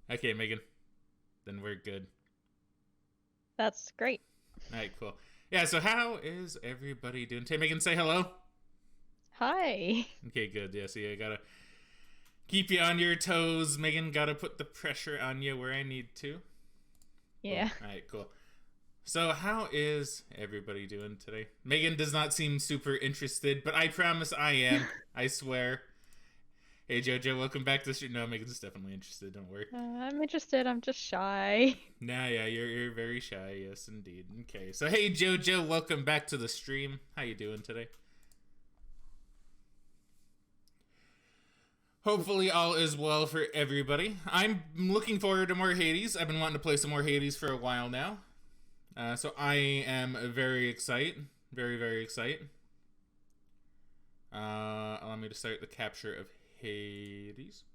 Okay, Megan. Then we're good. That's great. Alright, cool. Yeah, so how is everybody doing today? Megan, say hello. Hi. Okay, good. Yeah, so I gotta keep you on your toes. Megan, gotta put the pressure on you where I need to. Yeah. Alright, cool. So how is everybody doing today? Megan does not seem super interested, but I promise I am. I swear. Hey Jojo, welcome back to the stream. No, Megan's definitely interested, don't worry. I'm interested. I'm just shy. Nah, yeah, you're very shy, yes indeed. Okay, so hey Jojo, welcome back to the stream. How you doing today? Hopefully all is well for everybody. I'm looking forward to more Hades. I've been wanting to play some more Hades for a while now. So I am very excited. Very, very excited. Allow me to start the capture of Hades.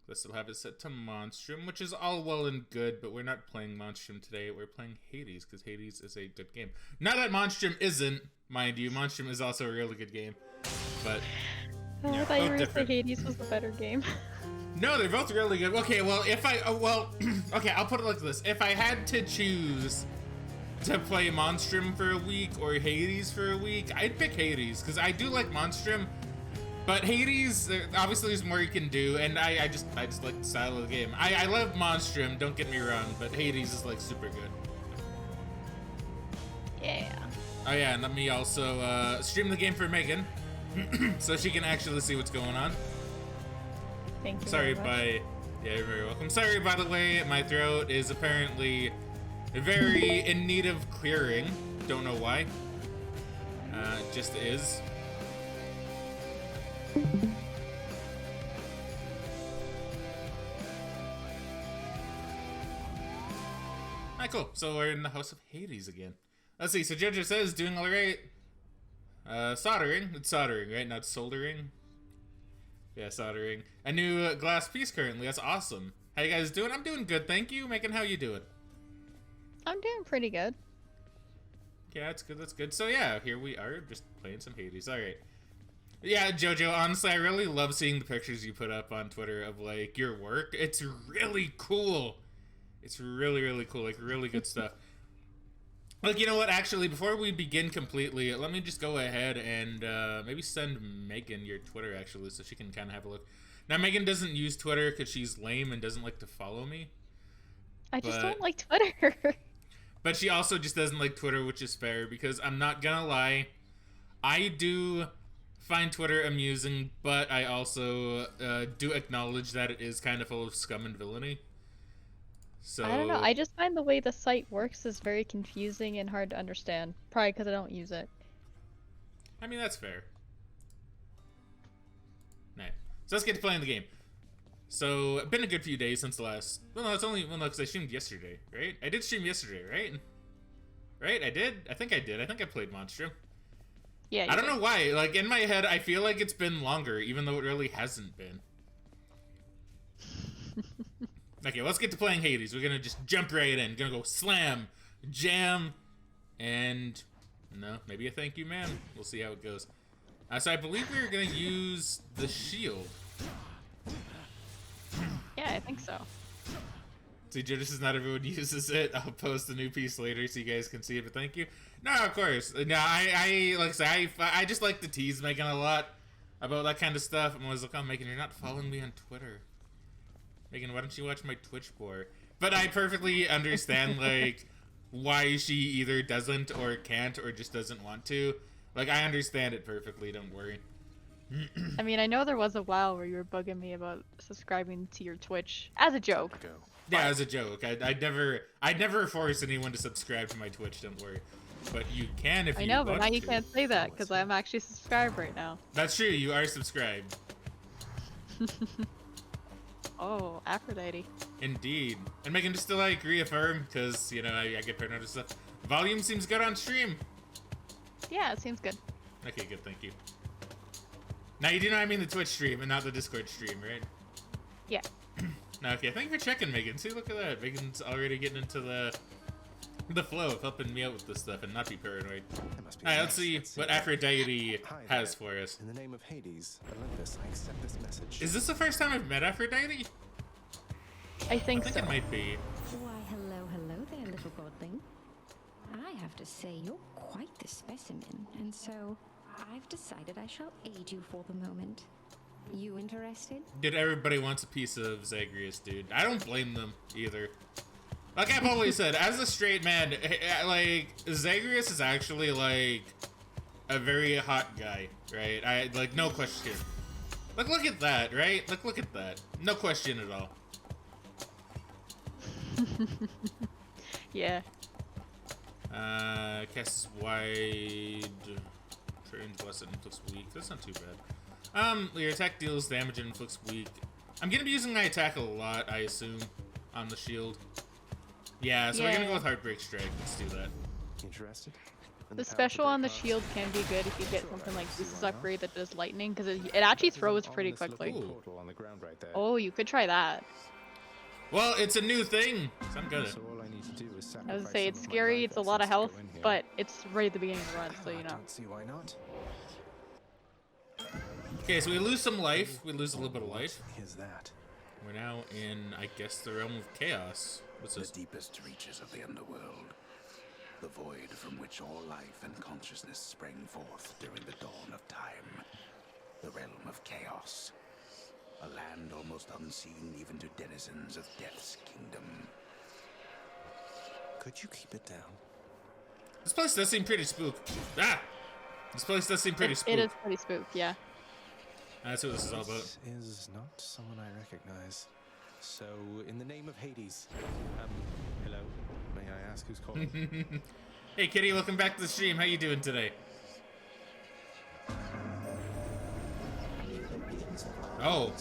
I still have it set to Monstrum, which is all well and good, but we're not playing Monstrum today. We're playing Hades, because Hades is a good game. Not that Monstrum isn't, mind you. Monstrum is also a really good game, but... I thought you were going to say Hades was the better game. No, they're both really good. Okay, well, if I... okay, I'll put it like this. If I had to choose to play Monstrum for a week or Hades for a week, I'd pick Hades, because I do like Monstrum. But Hades, obviously there's more you can do, and I just like the style of the game. I love Monstrum, don't get me wrong, but Hades is like super good. Yeah. Oh yeah, and let me also stream the game for Megan, so she can actually see what's going on. Thank you. Sorry, yeah, you're very welcome. Sorry, by the way, my throat is apparently very in need of clearing. Don't know why. It just is. Alright, cool. So we're in the House of Hades again. Let's see. So Jojo says, doing alright. Soldering. It's soldering, right? Not soldering. Yeah, soldering. A new glass piece currently. That's awesome. How you guys doing? I'm doing good, thank you. Megan, how you doing? I'm doing pretty good. Yeah, that's good, that's good. So yeah, here we are, just playing some Hades. Alright. Yeah, Jojo, honestly, I really love seeing the pictures you put up on Twitter of, like, your work. It's really cool. It's really, really cool. Like, really good stuff. Like, you know what? Actually, before we begin completely, let me just go ahead and maybe send Megan your Twitter, actually, so she can kind of have a look. Now, Megan doesn't use Twitter because she's lame and doesn't like to follow me. I just don't like Twitter. But she also just doesn't like Twitter, which is fair, because I'm not gonna lie. I do find Twitter amusing, but I also do acknowledge that it is kind of full of scum and villainy. So I don't know. I just find the way the site works is very confusing and hard to understand. Probably because I don't use it. I mean, that's fair. Right. So let's get to playing the game. So, it's been a good few days since the last... Well, no, it's only... Well, no, because I streamed yesterday, right? I did stream yesterday, right? Right? I did? I think I did. I think I played Monstrum. Yeah, I don't know why. Like, in my head, I feel like it's been longer, even though it really hasn't been. Okay, let's get to playing Hades. We're gonna just jump right in. Gonna go slam, jam, and... No, maybe a thank you, man. We'll see how it goes. So I believe we're gonna use the shield. Yeah, I think so. See, this is not everyone uses it. I'll post a new piece later so you guys can see it, but thank you. No, of course. No, I like I say, I just like to tease Megan a lot about that kind of stuff. I'm always like, oh, Megan, you're not following me on Twitter. Megan, why don't you watch my Twitch more? But I perfectly understand, like, why she either doesn't or can't or just doesn't want to. Like, I understand it perfectly, don't worry. I mean, I know there was a while where you were bugging me about subscribing to your Twitch as a joke. Yeah, as a joke. I'd never force anyone to subscribe to my Twitch, don't worry. But you can if you want to. I know, but now you can't say that because I'm actually subscribed right now. That's true, you are subscribed. Oh, Aphrodite. Indeed. And Megan, just to like reaffirm, because, you know, I get paranoid and stuff. Volume seems good on stream. Yeah, it seems good. Okay, good, thank you. Now, you do know I mean the Twitch stream and not the Discord stream, right? Yeah. Now, okay, thank you for checking, Megan. See, look at that. Megan's already getting into the flow of helping me out with this stuff and not be paranoid. Alright, let's see what Aphrodite has for us. In the name of Hades, Olympus, I accept this message. Is this the first time I've met Aphrodite? I think so. It might be. Why, hello there, little godling. I have to say, you're quite the specimen, and so I've decided I shall aid you for the moment. You interested? Dude, everybody wants a piece of Zagreus, dude. I don't blame them either. Like I've always said, as a straight man, like, Zagreus is actually, like, a very hot guy, right? Like, no question. Like, look at that, right? Like, look at that. No question at all. Yeah. Casts wide. Range less and inflicts weak. That's not too bad. Your attack deals damage and inflicts weak. I'm gonna be using my attack a lot, I assume, on the shield. Yeah, so we're gonna go with Heartbreak Strike. Let's do that. Interested? The special on the shield can be good if you get something like this upgrade that does lightning, because it actually throws pretty quickly. Oh, you could try that. Well, it's a new thing, so I'm good. I was gonna say, it's scary, it's a lot of health, but it's right at the beginning of the run, so you know. Don't see why not. Okay, so we lose some life. We lose a little bit of life. Here's that. We're now in, I guess, the realm of chaos. What's this? The deepest reaches of the underworld. The void from which all life and consciousness sprang forth during the dawn of time. The realm of chaos. A land almost unseen even to denizens of Death's kingdom. Could you keep it down? This place does seem pretty spooked. Ah! This place does seem pretty spooked. It is pretty spooked, yeah. That's what this is all about. This is not someone I recognize. So, in the name of Hades, hello. May I ask who's calling? Hey, Kitty, welcome back to the stream. How you doing today? Oh.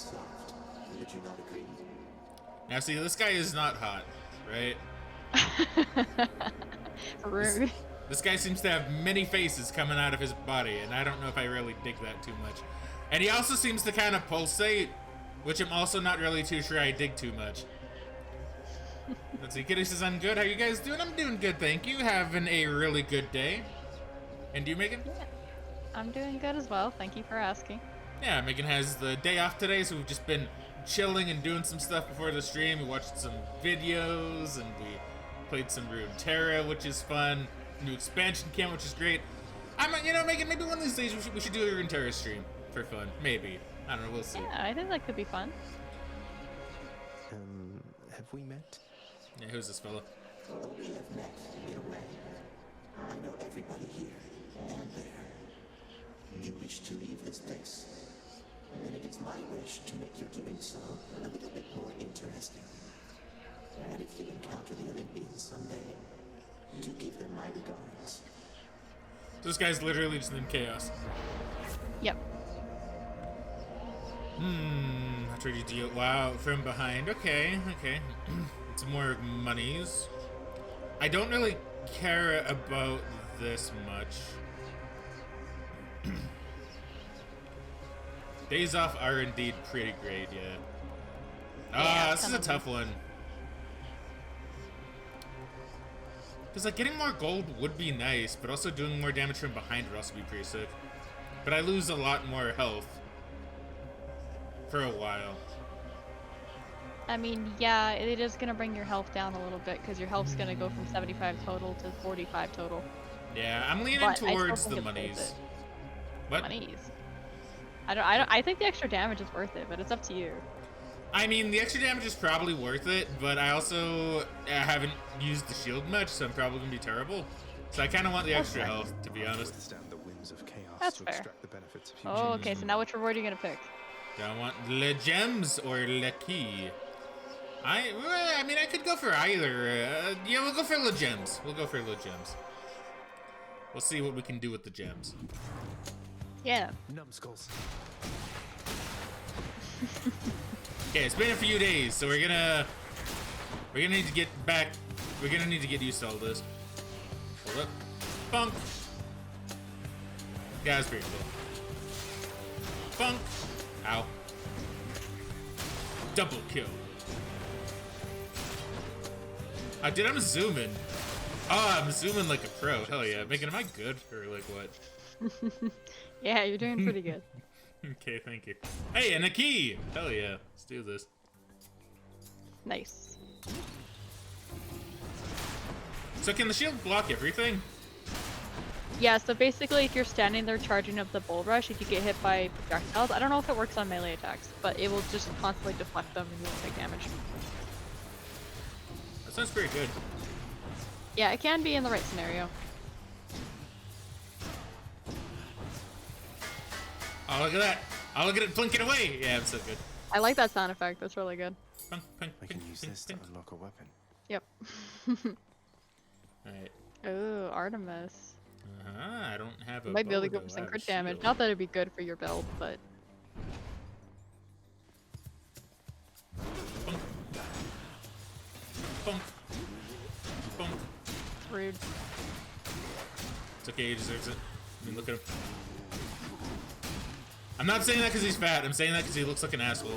Now, see, this guy is not hot, right? Rude. This guy seems to have many faces coming out of his body, and I don't know if I really dig that too much. And he also seems to kind of pulsate, which I'm also not really too sure I dig too much. Let's see, Kitty says, I'm good. How you guys doing? I'm doing good, thank you. Having a really good day. And you, Megan? Yeah. I'm doing good as well. Thank you for asking. Yeah, Megan has the day off today, so we've just been chilling and doing some stuff before the stream. We watched some videos, and we played some Runeterra, which is fun. New expansion came, which is great. You know, Megan, maybe one of these days we should do a Runeterra stream for fun. Maybe. I don't know, we'll see. Yeah, I think that could be fun. Have we met? Yeah, who's this fella? We have met in a way. I know everybody here and there. You wish to leave this place, and it is my wish to make your doing so a little bit more interesting. And if you encounter the Olympians someday, do give them my regards. This guy's literally just in chaos. Yep. I tried to deal. Wow, from behind. Okay. Some more monies. I don't really care about this much. Days off are indeed pretty great, yeah. This is a tough one. Because, like, getting more gold would be nice, but also doing more damage from behind would also be pretty sick. But I lose a lot more health for a while. I mean, yeah, it is going to bring your health down a little bit, because your health's going to go from 75 total to 45 total. Yeah, I'm leaning But towards I still the think it's monies. worth it. What? Monies. I think the extra damage is worth it, but it's up to you. I mean, the extra damage is probably worth it, but I also haven't used the shield much, so I'm probably going to be terrible. So I kind of want the extra health, to be honest. Withstand the winds of chaos That's to fair. extract the benefits of Oh, okay, so now which reward are you going to pick? Do I want le gems or le key? I mean, I could go for either. Yeah, we'll go for le gems. We'll go for le gems. We'll see what we can do with the gems. Yeah. numbskulls. Okay, it's been a few days, so we're gonna need to get back. We're gonna need to get used to all this. Hold up. Funk. Yeah, that's pretty cool. Funk. Ow. Double kill. Dude, I'm zooming. Oh, I'm zooming like a pro. Hell yeah. Megan, am I good or like what? Yeah, you're doing pretty good. Okay, thank you. Hey, and a key! Hell yeah. Let's do this. Nice. So can the shield block everything? Yeah, so basically if you're standing there charging up the bull rush, if you get hit by projectiles, I don't know if it works on melee attacks, but it will just constantly deflect them and you won't take damage. That sounds pretty good. Yeah, it can be in the right scenario. Oh, look at that. Oh, look at it blinking away. Yeah, it's so good. I like that sound effect, that's really good. Punk, punk, I pink, can use pink, this to pink. unlock a weapon. Yep. Alright. Ooh, Artemis. I don't have a You might be able to bow, go for though. I some have a crit damage. shield. Not that it'd be good for your build, but Bunk. Bunk. Bunk. rude. It's okay, he deserves it. I mean, look at him. I'm not saying that because he's fat. I'm saying that because he looks like an asshole.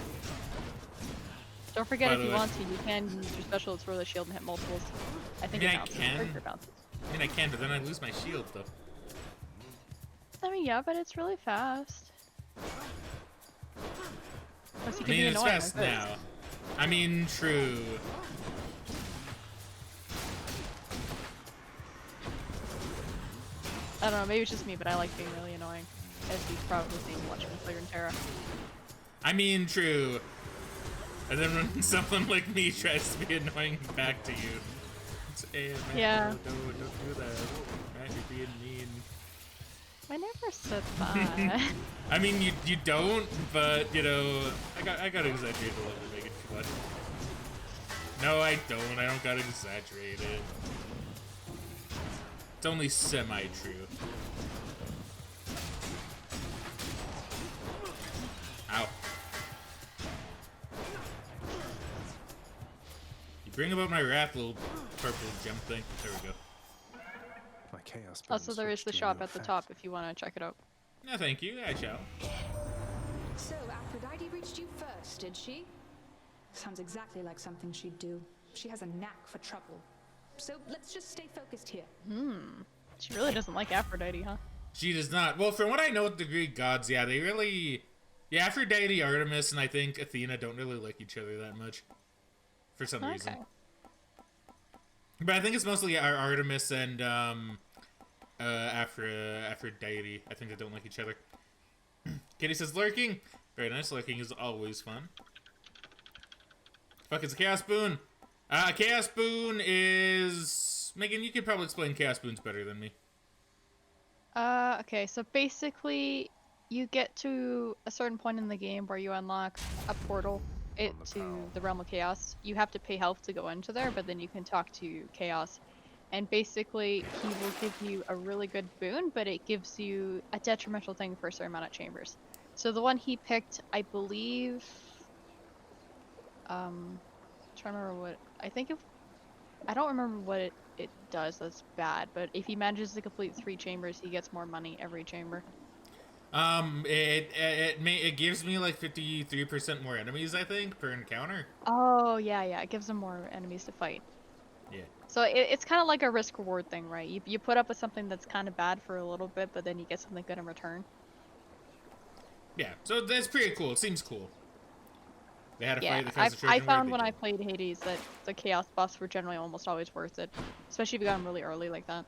Don't forget, By if the you way. want to, you can use your special to throw the shield and hit multiples. I think Yeah, it I bounces. can. Breaker bounces. I mean, I can, but then I lose my shield, though. I mean, yeah, but it's really fast. Plus, you I can be mean, it's annoying fast like this. now. I mean, true. I don't know, maybe it's just me, but I like being really annoying. As you've probably seen watching Playin and Terra. I mean, true. And then when someone like me tries to be annoying back to you, it's, hey, man, Yeah. no, don't do that. Man, you're being mean. I never said that. I mean, you don't, but you know, I got to exaggerate a little to make it too much. No, I don't. I don't gotta exaggerate it. It's only semi-true. Ow. You bring about my wrath, little purple gem thing. There we go. My chaos. Also, bones there is switched the to shop new at the effect. top if you want to check it out. No, thank you. I shall. So, Aphrodite reached you first, did she? Sounds exactly like something she'd do. She has a knack for trouble. So, let's just stay focused here. She really doesn't like Aphrodite, huh? She does not. Well, from what I know with the Greek gods, yeah, they really... Yeah, Aphrodite, Artemis, and I think Athena don't really like each other that much. For some reason. Okay. But I think it's mostly Artemis and Aphrodite. I think they don't like each other. Kitty says lurking. Very nice. Lurking is always fun. Fuck, it's a Chaos Boon. Chaos Boon is... Megan, you could probably explain Chaos Boons better than me. Okay, so basically, you get to a certain point in the game where you unlock a portal to the Realm of Chaos. You have to pay health to go into there, but then you can talk to Chaos. And basically, he will give you a really good boon, but it gives you a detrimental thing for a certain amount of chambers. So the one he picked, I believe... trying to remember what... I don't remember what it does that's bad, but if he manages to complete 3 chambers, he gets more money every chamber. It gives me like 53% more enemies, I think, per encounter. Oh, yeah, it gives him more enemies to fight. Yeah. So it's kind of like a risk-reward thing, right? You put up with something that's kind of bad for a little bit, but then you get something good in return. Yeah, so that's pretty cool. It seems cool. They had a Yeah, fight that caused the Trojan I War, found they when I did. played Hades that the Chaos buffs were generally almost always worth it. Especially if you got them really early like that.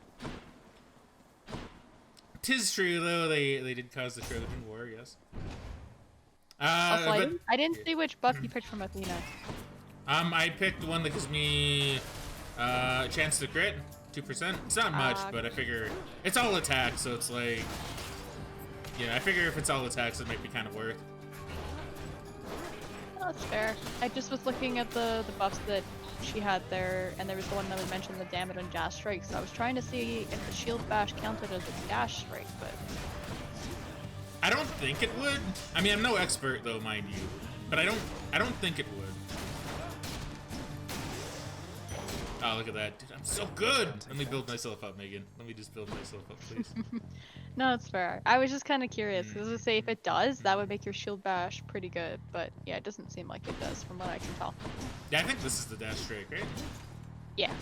'Tis true, though, they did cause the Trojan War, yes. Also, But, I didn't see which buff you picked from Athena. I picked the one that gives me a chance to crit, 2%. It's not much, but I figure it's all attack, so it's like, yeah, I figure if it's all attacks, it might be kind of worth. Oh, that's fair. I just was looking at the buffs that she had there, and there was the one that would mention the damage and dash strike, so I was trying to see if the shield bash counted as a dash strike, but... I don't think it would. I mean, I'm no expert, though, mind you, but I don't think it would. Oh, look at that. Dude, I'm so good! Let me build myself up, Megan. Let me just build myself up, please. No, it's fair. I was just kind of curious, because I was say if it does, that would make your shield bash pretty good, but yeah, it doesn't seem like it does from what I can tell. Yeah, I think this is the dash strike, right? Yeah.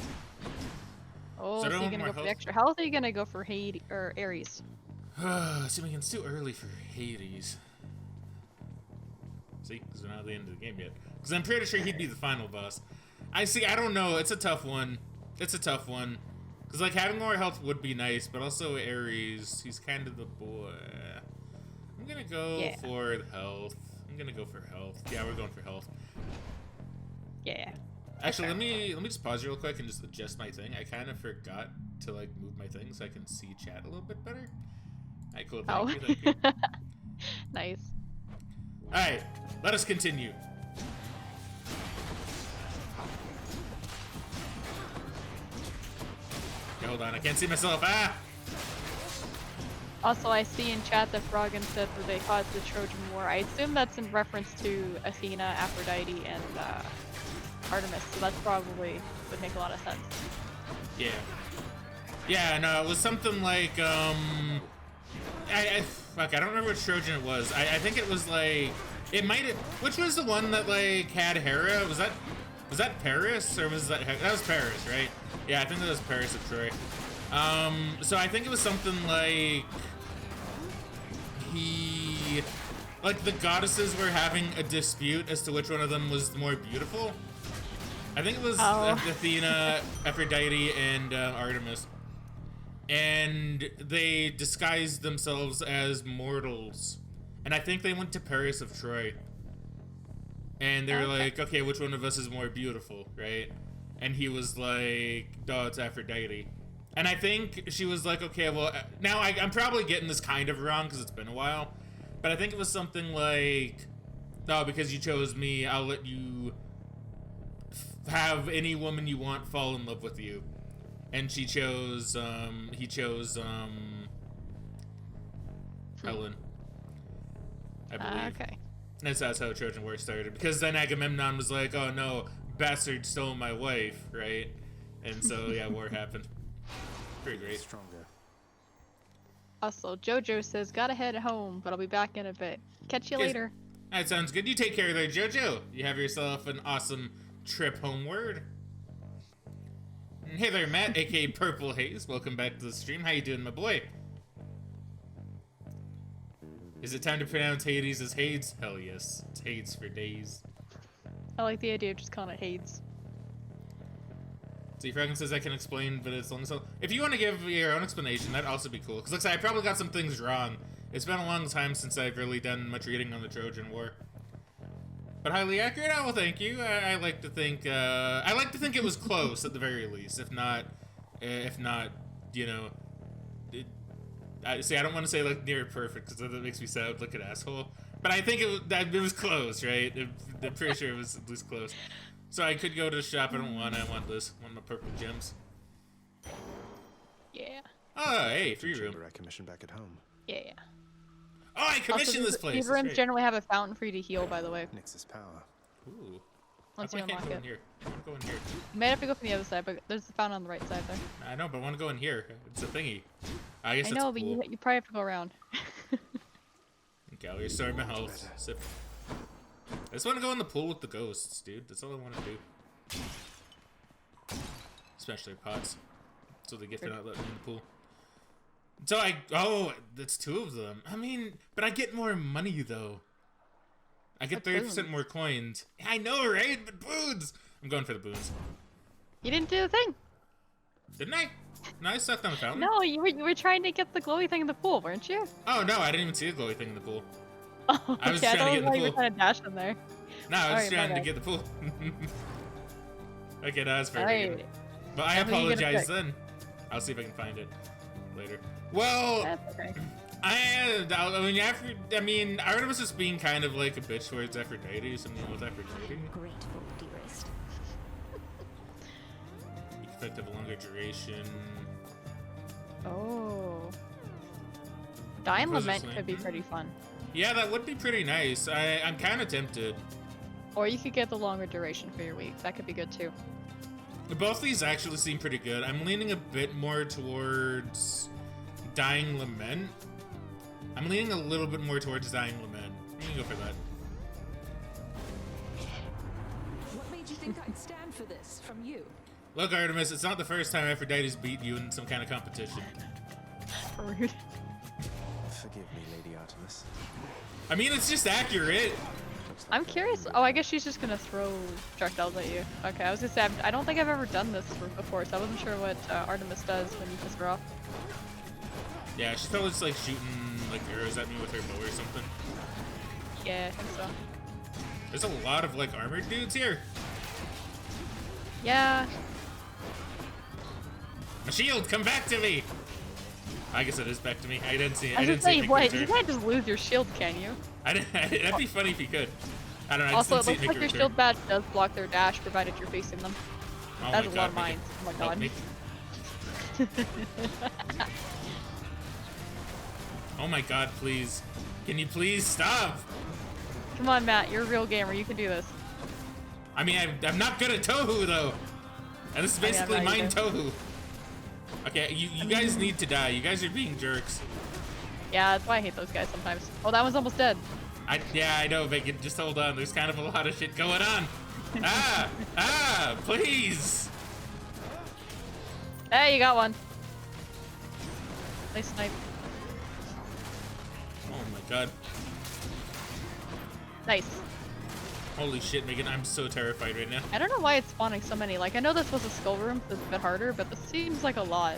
Oh, So so I you don't gonna want go for more the extra health, or you gonna go for Hades, or Ares? See, Megan, it's too early for Hades. See, because we're not at the end of the game yet. Because I'm pretty sure he'd be the final boss. I see. I don't know. It's a tough one. It's a tough one. Because, like, having more health would be nice, but also Ares, he's kind of the boy. I'm gonna go for health. I'm gonna go for health. Yeah, we're going for health. Yeah. Actually, let me just pause real quick and just adjust my thing. I kind of forgot to, like, move my thing so I can see chat a little bit better. Alright, cool. Thank you. Nice. Alright, let us continue. Okay, hold on, I can't see myself. Ah! Also, I see in chat that Fraggin said that they caused the Trojan War. I assume that's in reference to Athena, Aphrodite, and Artemis, so that's probably would make a lot of sense. Yeah. Yeah, no, it was something like, fuck, I don't remember which Trojan it was. I think it was like, it might have, which was the one that, like, had Hera? Was that Paris, or was that was Paris, right? Yeah, I think that was Paris of Troy. So I think it was something like, like the goddesses were having a dispute as to which one of them was more beautiful. I think it was Athena, Aphrodite, and Artemis. And they disguised themselves as mortals. And I think they went to Paris of Troy. And they're like, okay, which one of us is more beautiful, right? And he was like, no, it's Aphrodite. And I think she was like, okay, well, now I'm probably getting this kind of wrong because it's been a while. But I think it was something like, no, because you chose me, I'll let you have any woman you want fall in love with you. And she chose, he chose, Helen, I believe. Okay. And that's how Trojan War started. Because then Agamemnon was like, oh no, bastard stole my wife, right? And so, yeah, war happened. Pretty great. Stronger. Also, Jojo says, gotta head home, but I'll be back in a bit. Catch you later. That sounds good. You take care there, Jojo. You have yourself an awesome trip homeward. And hey there, Matt, aka Purple Haze. Welcome back to the stream. How you doing, my boy? Is it time to pronounce Hades as Hades? Hell yes. It's Hades for days. I like the idea of just calling it Hades. See, Fraggin says I can explain, but it's long so. If you want to give your own explanation, that'd also be cool. Because looks like I probably got some things wrong. It's been a long time since I've really done much reading on the Trojan War. But highly accurate. Oh, well, thank you. I like to think. I like to think it was close at the very least. If not, you know. I don't want to say like near perfect because that makes me sound like an asshole. But I think it was close, right? I'm pretty sure it was at least close. So I could go to the shop. I don't want. I want this. I want my purple gems. Yeah. Oh, hey, free room. I commissioned back at home. Yeah. Oh, I commissioned this place. These rooms generally have a fountain for you to heal, by the way. Nix's power. Ooh. Once you unlock it. Here. I want to go in here. You might have to go from the other side, but there's a fountain on the right side there. I know, but I want to go in here. It's a thingy. I guess I it's know, but cool. you probably have to go around. Okay, I'll restore my health. Sip. I just want to go in the pool with the ghosts, dude. That's all I want to do. Especially pots. So they get for not letting me in the pool. So that's two of them. I mean, but I get more money though. I get 30% more coins. I know, right? But boons! I'm going for the boons. You didn't do the thing. Didn't I? No, I sucked on the fountain. No, you were trying to get the glowy thing in the pool, weren't you? Oh no, I didn't even see the glowy thing in the pool. Oh, I was okay, trying to get in the you were pool. trying to dash in there. No, I was Sorry, trying my to bad. get the pool. Okay, no, that's fair. Alright. But I How many you gonna apologize pick? then. I'll see if I can find it later. Well, That's okay. I mean, Artemis is being kind of like a bitch towards Aphrodite, something with Aphrodite. Grateful, dearest. Effect of a longer duration. Oh. Dying What was Lament this could be thing? pretty fun. Yeah, that would be pretty nice. I'm kind of tempted. Or you could get the longer duration for your week. That could be good too. Both these actually seem pretty good. I'm leaning a bit more towards Dying Lament. I'm leaning a little bit more towards Dying Lament. You can go for that. What made you think I'd stand for this from you? Look, Artemis, it's not the first time Aphrodite's beat you in some kind of competition. Rude. Forgive me, Lady Artemis. I mean, it's just accurate. But I'm curious. Oh, I guess she's just gonna throw projectiles at you. Okay, I was gonna say, I don't think I've ever done this before, so I wasn't sure what Artemis does when you piss her off. Yeah, she's probably just like shooting like arrows at me with her bow or something. Yeah, I think so. There's a lot of like armored dudes here. Yeah. My shield, come back to me! I guess it is back to me. I didn't see it. I I was didn't gonna see say, it. what? You can't just lose your shield, can you? That'd be funny if you could. I don't know. I Also, it just didn't looks see like it your make a shield badge does block their dash, provided you're facing them. return. That's Oh a my lot of god, mines. Oh my help god. me. Oh my god, please. Can you please stop? Come on, Matt. You're a real gamer. You can do this. I mean, I'm not good at Tohu, though. And this is basically I'm not mine either. Tohu. Okay, you guys need to die. You guys are being jerks. Yeah, that's why I hate those guys sometimes. Oh, that one's almost dead. Yeah, I know, Megan. Just hold on. There's kind of a lot of shit going on. Please. Hey, you got one. Nice snipe. Oh my god. Nice. Holy shit, Megan. I'm so terrified right now. I don't know why it's spawning so many. Like, I know this was a skull room, so it's a bit harder, but this seems like a lot.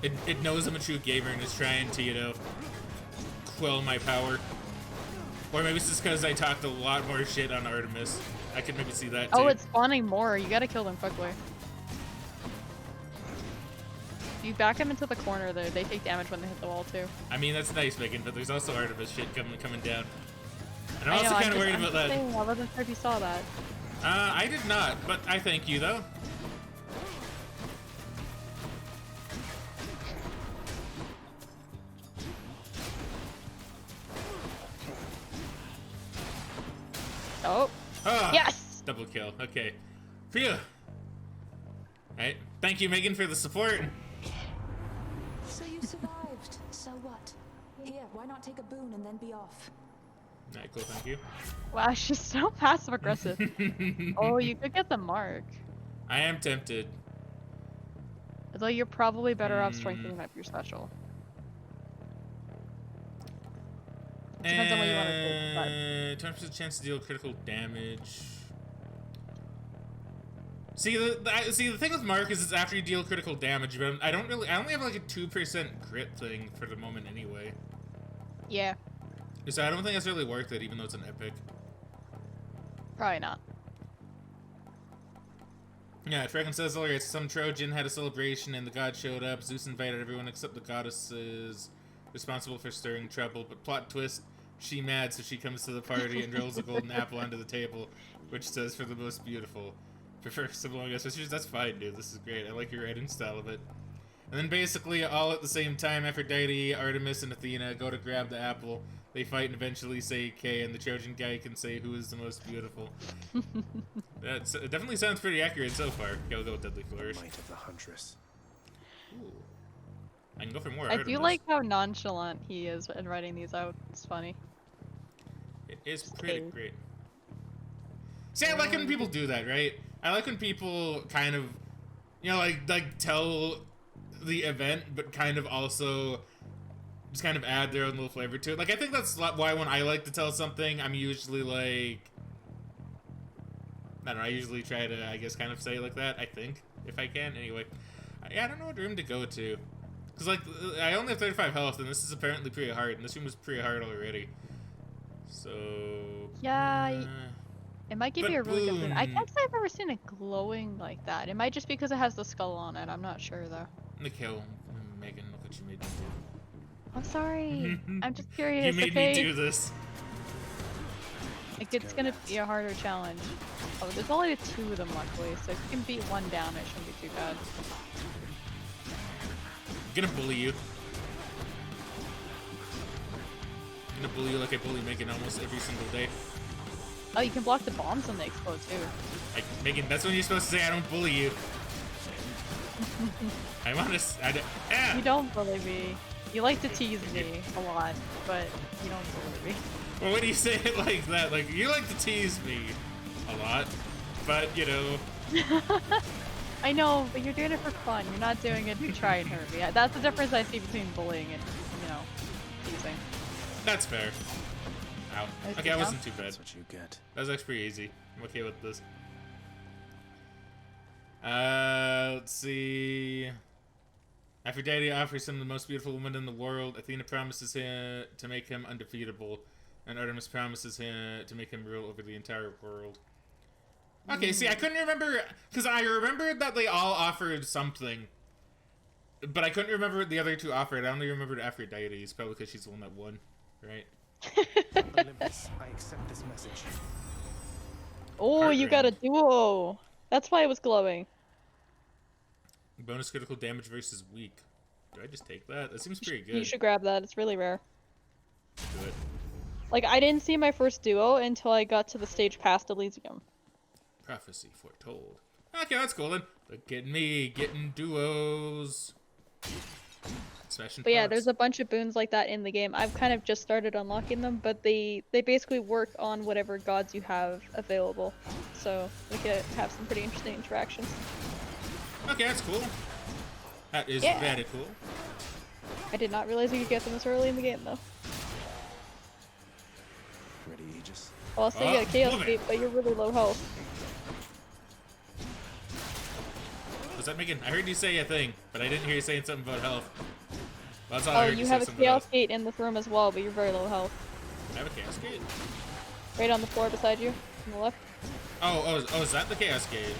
It knows I'm a true gamer and is trying to, you know, quell my power. Or maybe it's just because I talked a lot more shit on Artemis. I could maybe see that too. Oh, it's spawning more. You gotta kill them quickly. If you back them into the corner, they take damage when they hit the wall too. I mean, that's nice, Megan, but there's also Artemis shit coming down. And I'm I also know, kind of worried about that. I wasn't sure if you saw that. I did not, but I thank you, though. Oh. Ah, Yes! Double kill. Okay. Phew. Alright. Thank you, Megan, for the support. So you survived. So what? Here, why not take a boon and then be off? Alright, cool. Thank you. Wow, she's so passive aggressive. Oh, you could get the mark. I am tempted. Although you're probably better off strengthening up your special. Depends on what you want to do. 20% chance to deal critical damage. See, the thing with Mark is it's after you deal critical damage, but I only have like a 2% crit thing for the moment anyway. Yeah, So I don't think it's really worth it, even though it's an epic. probably not. Yeah, Fraggin says earlier, some Trojan had a celebration and the god showed up. Zeus invited everyone except the goddesses responsible for stirring trouble, but plot twist, she mad, so she comes to the party and rolls a golden apple onto the table, which says for the most beautiful. Prefer some long sisters. That's fine, dude. This is great. I like your writing style of it. And then basically, all at the same time, Aphrodite, Artemis, and Athena go to grab the apple. They fight and eventually say K, and the Trojan guy can say who is the most beautiful. It definitely sounds pretty accurate so far. Okay, I'll go with Deadly Flourish. Might of the Huntress. Ooh. I can go for more I Artemis. do like how nonchalant he is in writing these out. It's funny. It is pretty great. See, I like when people do that, right? I like when people kind of, you know, like tell the event, but kind of also just kind of add their own little flavor to it. Like, I think that's why when I like to tell something, I'm usually like, I don't know, I usually try to, I guess, kind of say it like that, I think, if I can. Anyway, I don't know what room to go to. Because, like, I only have 35 health, and this is apparently pretty hard, and this room was pretty hard already. So... Yeah, it might give but you a really good boon. I boon. can't say I've ever seen it glowing like that. It might just because it has the skull on it. I'm not sure, though. Nikhil, Megan, look what you made me do. I'm sorry. I'm just curious. You made okay? me do this. Like, it's gonna be a harder challenge. Oh, there's only 2 of them, luckily, so if you can beat 1 down, it shouldn't be too bad. I'm gonna bully you. I'm gonna bully you like I bully Megan almost every single day. Oh, you can block the bombs when they explode, too. Megan, that's when you're supposed to say I don't bully you. I want to. You don't bully me. You like to tease me a lot, but you don't bully me. Well, when you say it like that, like, you like to tease me a lot, but, you know. I know, but you're doing it for fun. You're not doing it to try and hurt me. That's the difference I see between bullying and, you know, teasing. That's fair. Ow. Nice Okay, that down. wasn't too bad. That's what you get. That was actually pretty easy. I'm okay with this. Let's see. Aphrodite offers him the most beautiful woman in the world. Athena promises him to make him undefeatable. And Artemis promises him to make him rule over the entire world. Okay, see, I couldn't remember, because I remembered that they all offered something. But I couldn't remember what the other two offered. I only remembered Aphrodite's, probably because she's the one that won, right? Olympus, I accept this message. Oh, Heart you got a ring. duo. That's why it was glowing. Bonus critical damage versus weak. Do I just take that? That seems pretty You good. should grab that. It's really rare. Do it. Like, I didn't see my first duo until I got to the stage past Elysium. Prophecy foretold. Okay, that's cool then. Look at me getting duos. Smashing But yeah, pots. there's a bunch of boons like that in the game. I've kind of just started unlocking them, but they basically work on whatever gods you have available. So we could have some pretty interesting interactions. Okay, that's cool. That is Yeah. very cool. I did not realize you could get them this early in the game, though. Ready, Aegis? Well, I'll say you got a Chaos love it. Gate, but you're really low health. Was that Megan? I heard you say a thing, but I didn't hear you saying something about health. Well, that's all I Oh, heard you say have a something Chaos about. Gate in this room as well, but you're very low health. I have a chaos gate. Right on the floor beside you, on the left. Oh, is that the chaos gate?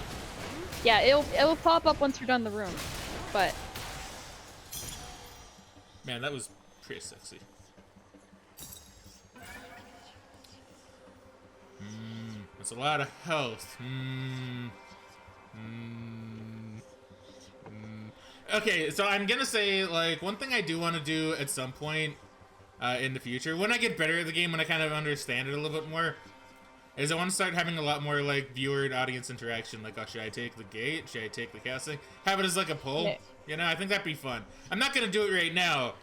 Yeah, it'll pop up once you're done the room, but Man, that was pretty sexy. That's a lot of health. Okay, so I'm gonna say, like, one thing I do want to do at some point in the future, when I get better at the game, when I kind of understand it a little bit more, is I want to start having a lot more, like, viewer and audience interaction. Like, oh, should I take the gate? Should I take the casting? Have it as, like, a poll. Yeah. You know, I think that'd be fun. I'm not gonna do it right now,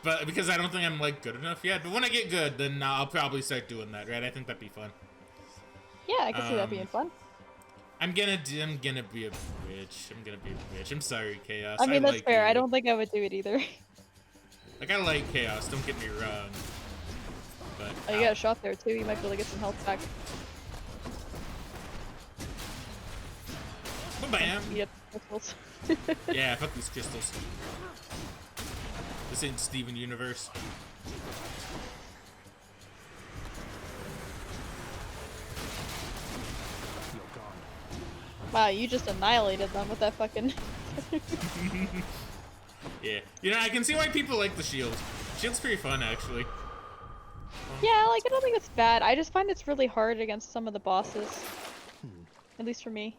but because I don't think I'm, like, good enough yet. But when I get good, then I'll probably start doing that, right? I think that'd be fun. yeah, I can see that being fun. I'm gonna be a bitch. I'm gonna be a bitch. I'm sorry, Chaos. I mean, that's like fair. you. I don't think I would do it either. Like, I like Chaos, don't get me wrong. But Oh, you got a shot there too. You might be able to get some health back. bam. Eat up the crystals. Yeah, fuck these crystals. This ain't Steven Universe. You're gone. Wow, you just annihilated them with that fucking. Yeah. You know, I can see why people like the shield. Shield's pretty fun, actually. Yeah, like, I don't think it's bad. I just find it's really hard against some of the bosses. At least for me.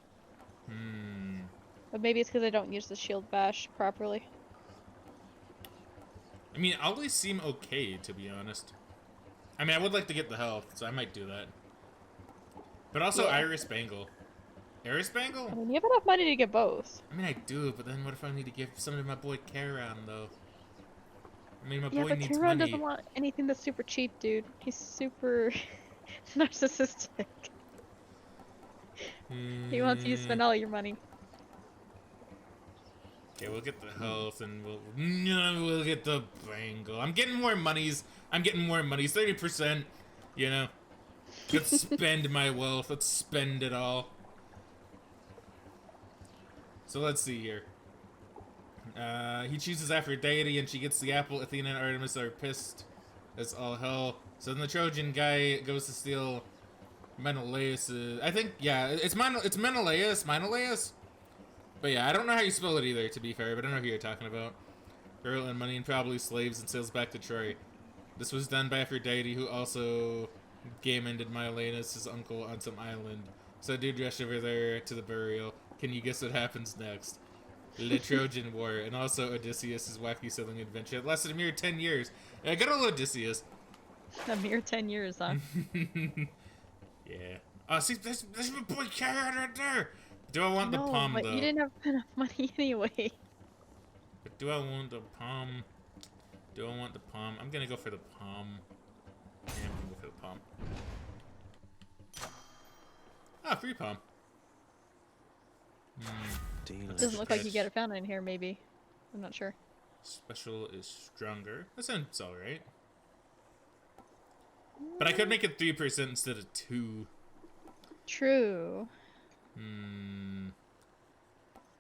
But maybe it's because I don't use the shield bash properly. I mean, always seem okay, to be honest. I mean, I would like to get the health, so I might do that. But also Yeah. Iris Bangle. Iris I Bangle? mean, you have enough money to get both. I mean, I do, but then what if I need to give some to my boy Charon, though? I mean, my Yeah, boy but needs Charon money. doesn't want anything that's super cheap, dude. He's super narcissistic. He wants you to spend all your money. Okay, we'll get the health and we'll get the bangle. I'm getting more monies. 30%, you know. Let's spend my wealth. Let's spend it all. So let's see here. He chooses Aphrodite and she gets the apple. Athena and Artemis are pissed as all hell. So then the Trojan guy goes to steal Menelaus. I think, yeah, it's Menelaus. But yeah, I don't know how you spell it either, to be fair, but I don't know who you're talking about. Girl and money and probably slaves and sails back to Troy. This was done by Aphrodite, who also game-ended Menelaus' uncle on some island. So dude rushed over there to the burial. Can you guess what happens next? The Trojan War, and also Odysseus' wacky sailing adventure. It lasted a mere 10 years. Yeah, good old Odysseus. A mere 10 years, huh? Yeah. Oh, see, there's my boy Charon right there. Do I want the No, palm, but though? you didn't have enough money anyway. But do I want the palm? Do I want the palm? I'm gonna go for the palm. Yeah, I'm gonna go for the palm. Ah, free palm. Doesn't look like you get a fountain in here, maybe. I'm not sure. Special is stronger. That sounds alright. But I could make it 3% instead of 2. True.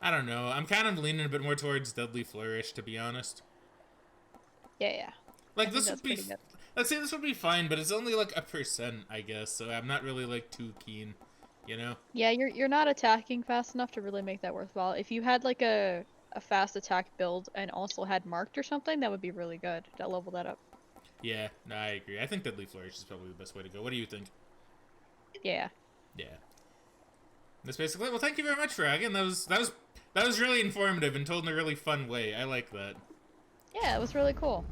I don't know. I'm kind of leaning a bit more towards Deadly Flourish, to be honest. Yeah. Like, I think this that's would be... pretty good. Let's say this would be fine, but it's only like 1%, I guess, so I'm not really, like, too keen, you know? Yeah, you're not attacking fast enough to really make that worthwhile. If you had like a fast attack build and also had marked or something, that would be really good. That level that up. Yeah, no, I agree. I think Deadly Flourish is probably the best way to go. What do you think? Yeah. Yeah. That's basically it. Well, thank you very much, Fraggin. That was really informative and told in a really fun way. I like that. Yeah, it was really cool.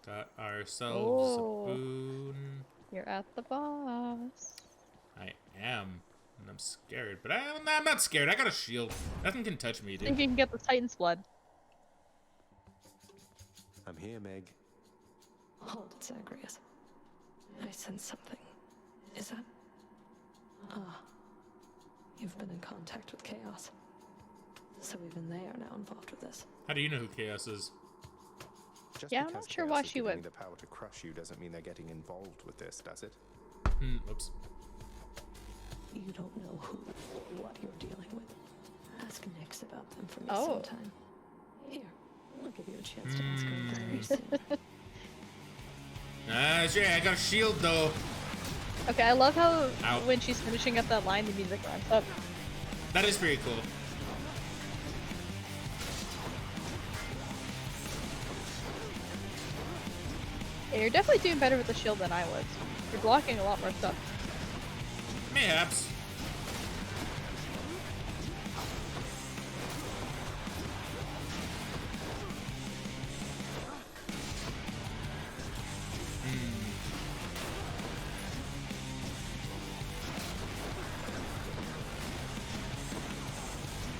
Got ourselves Oh. a boon. You're at the boss. I am. And I'm scared. But I'm not scared. I got a shield. Nothing can touch me, I dude. think you can get the Titan's blood. I'm here, Meg. Hold it, Zagreus. I sense something. Is that... Ah. You've been in contact with Chaos. So even they are now involved with this. How do you know who Chaos is? Just Yeah, I'm because not sure Chaos why is she giving would. me the power to crush you doesn't mean they're getting involved with this, does it? Oops. You don't know who or what you're dealing with. Ask Nyx about them for me Oh. sometime. Here, I'll give you a chance to ask her very soon. Sure, I got a shield, though. Okay, I love how Ow. when she's finishing up that line, the music ramps up. That is pretty cool. Yeah, you're definitely doing better with the shield than I was. You're blocking a lot more stuff. Mayhaps.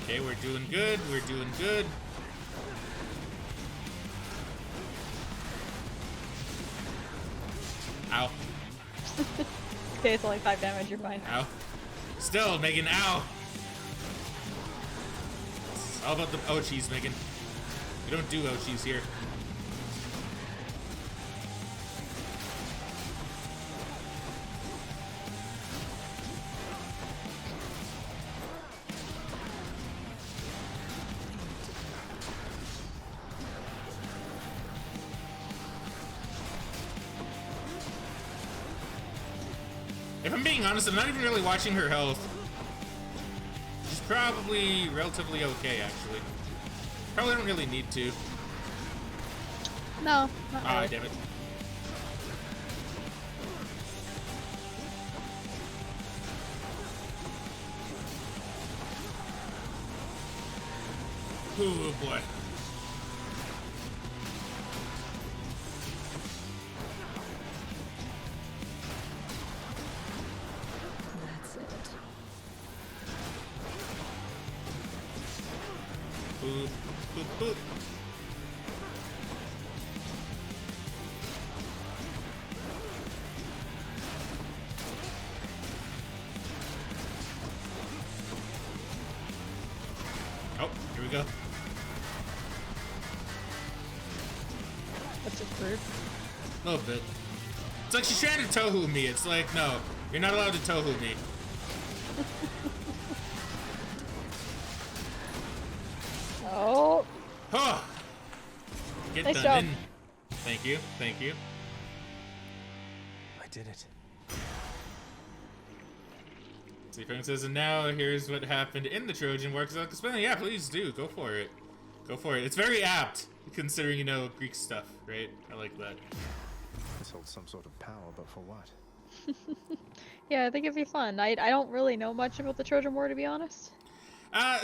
Okay, we're doing good. We're doing good. Ow. Okay, it's only 5 damage, you're fine. Ow. Still, Megan, ow! It's all about the Ochis, Megan. We don't do Ochis here. If I'm being honest, I'm not even really watching her health. She's probably relatively okay, actually. Probably don't really need to. No, not Ah, really. damn it. Oh boy. That's it. Boop, boop, boop. Oh, here we go. That's just rude. A little bit. It's like she's trying to Tohu me. It's like, no, you're not allowed to Tohu me. Oh, Oh! Get Nice done. job. In. Thank you, thank you. I did it. See, Frank says, and now here's what happened in the Trojan War. Because explain, yeah, please do. Go for it. Go for it. It's very apt, considering, you know, Greek stuff, right? I like that. This holds some sort of power, but for what? yeah, I think it'd be fun. I don't really know much about the Trojan War, to be honest.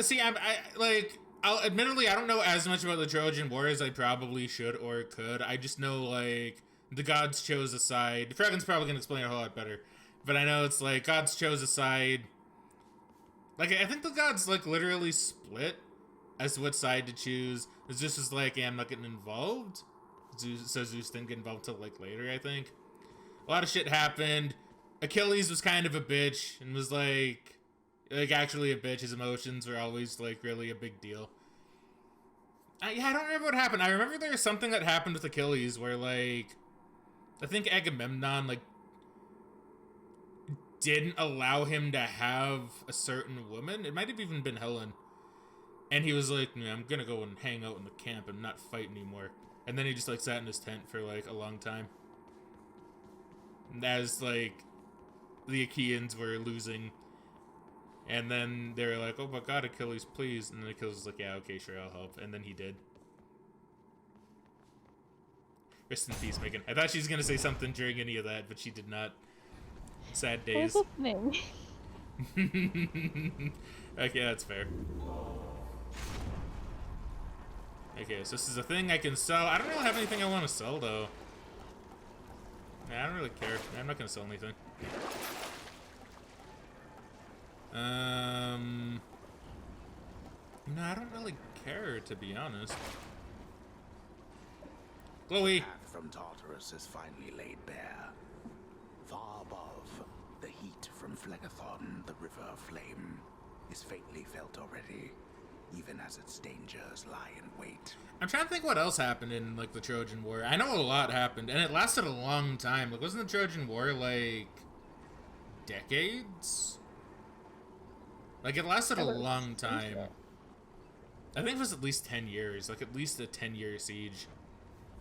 See, admittedly, I don't know as much about the Trojan War as I probably should or could. I just know, like, the gods chose a side. Fraggin's probably gonna explain it a whole lot better. But I know it's like, gods chose a side. Like, I think the gods, like, literally split as to what side to choose. Zeus was like, yeah, I'm not getting involved. Zeus didn't get involved till, like, later, I think. A lot of shit happened. Achilles was kind of a bitch and was like actually a bitch. His emotions were always like really a big deal. Yeah, I don't remember what happened. I remember there was something that happened with Achilles where like I think Agamemnon, like, didn't allow him to have a certain woman. It might have even been Helen. And he was like, yeah, I'm gonna go and hang out in the camp and not fight anymore. And then he just, like, sat in his tent for, like, a long time. As, like, the Achaeans were losing. And then they were like, oh my god, Achilles, please. And then Achilles was like, yeah, okay, sure, I'll help. And then he did. Rest in peace, Megan. I thought she was gonna say something during any of that, but she did not. Sad days. I was listening. Okay, that's fair. Okay, so this is a thing I can sell. I don't really have anything I want to sell, though. Nah, I don't really care. I'm not gonna sell anything. No, I don't really care, to be honest. Chloe! The path from Tartarus is finally laid bare. Far above, the heat from Phlegethon, the river of flame, is faintly felt already, even as its dangers lie in wait. I'm trying to think what else happened in, like, the Trojan War. I know a lot happened, and it lasted a long time. Like, wasn't the Trojan War, like, decades? Like, it lasted a long time. I think it was at least 10 years. Like, at least a 10-year siege.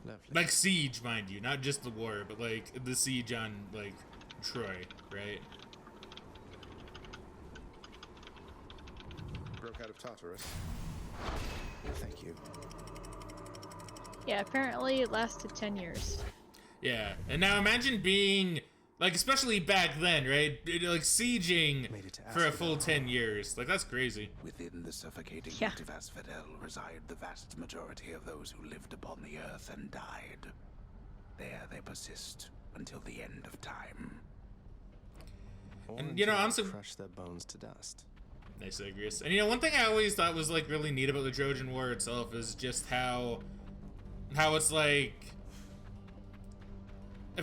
Lovely. Like, siege, mind you. Not just the war, but, like, the siege on, like, Troy, right? Broke out of Tartarus. Thank you. Yeah, apparently it lasted 10 years. Yeah. And now imagine being, like, especially back then, right? Like, sieging for a full 10 years. Like, that's crazy. Within the suffocating Yeah. heat of Asphodel reside the vast majority of those who lived upon the earth and died. There they persist until the end of time. And, you know, honestly, crush their bones to dust. Nice, Agrius. And, you know, one thing I always thought was, like, really neat about the Trojan War itself is just how it's, like,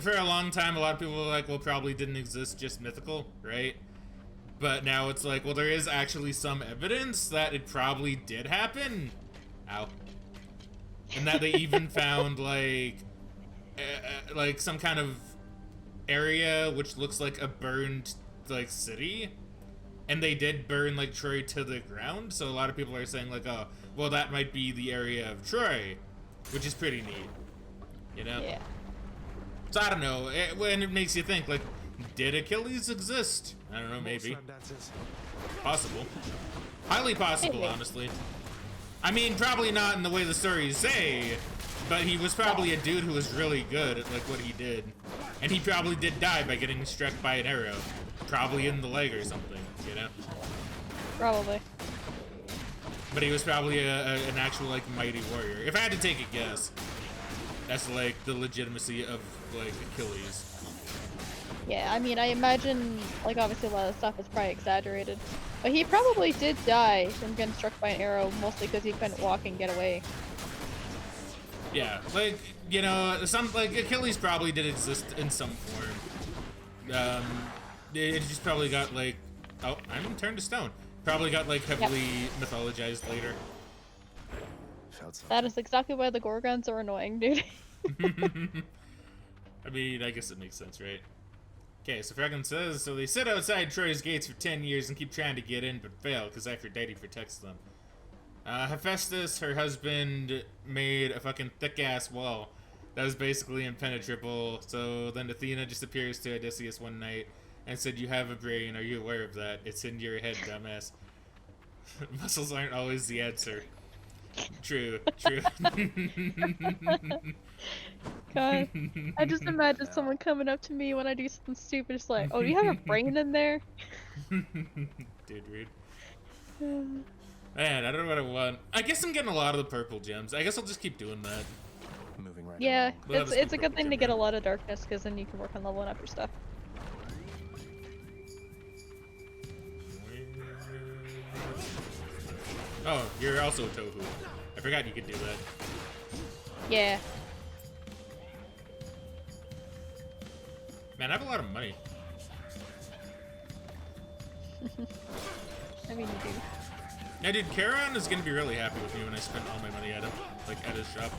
for a long time, a lot of people were like, well, probably didn't exist, just mythical, right? But now it's like, well, there is actually some evidence that it probably did happen. Ow. And that they even found, like some kind of area which looks like a burned, like, city. And they did burn, like, Troy to the ground. So a lot of people are saying, like, oh, well, that might be the area of Troy. Which is pretty neat. You know? Yeah. So I don't know. When it makes you think, like, did Achilles exist? I don't know, maybe. Possible. Highly possible, Maybe. honestly. I mean, probably not in the way the stories say, but he was probably a dude who was really good at, like, what he did. And he probably did die by getting struck by an arrow. Probably in the leg or something, you know? Probably. But he was probably an actual, like, mighty warrior. If I had to take a guess, that's, like, the legitimacy of, like, Achilles. Yeah, I mean, I imagine, like, obviously a lot of stuff is probably exaggerated. But he probably did die from getting struck by an arrow, mostly because he couldn't walk and get away. Yeah, like, you know, like, Achilles probably did exist in some form. It just probably got, like, oh, I'm turned to stone. Probably got, like, heavily mythologized later. That is exactly why the Gorgons are annoying, dude. I mean, I guess it makes sense, right? Okay, so Fraggin says, so they sit outside Troy's gates for 10 years and keep trying to get in, but fail, because Aphrodite protects them. Hephaestus, her husband, made a fucking thick-ass wall that was basically impenetrable, so then Athena just appears to Odysseus one night and said, you have a brain, are you aware of that? It's in your head, dumbass. Muscles aren't always the answer. True, true. God, I just imagine someone coming up to me when I do something stupid, just like, oh, do you have a brain in there? Dude, rude. Man, I don't know what I want. I guess I'm getting a lot of the purple gems. I guess I'll just keep doing that. Moving right Yeah, We'll have it's a some good thing to purple get a gem. lot of darkness, because then you can work on leveling up your stuff. Oh, you're also a tofu. I forgot you could do that. Yeah. Man, I have a lot of money. I mean, you do. Now, dude, Charon is gonna be really happy with me when I spend all my money at him, like at his shop.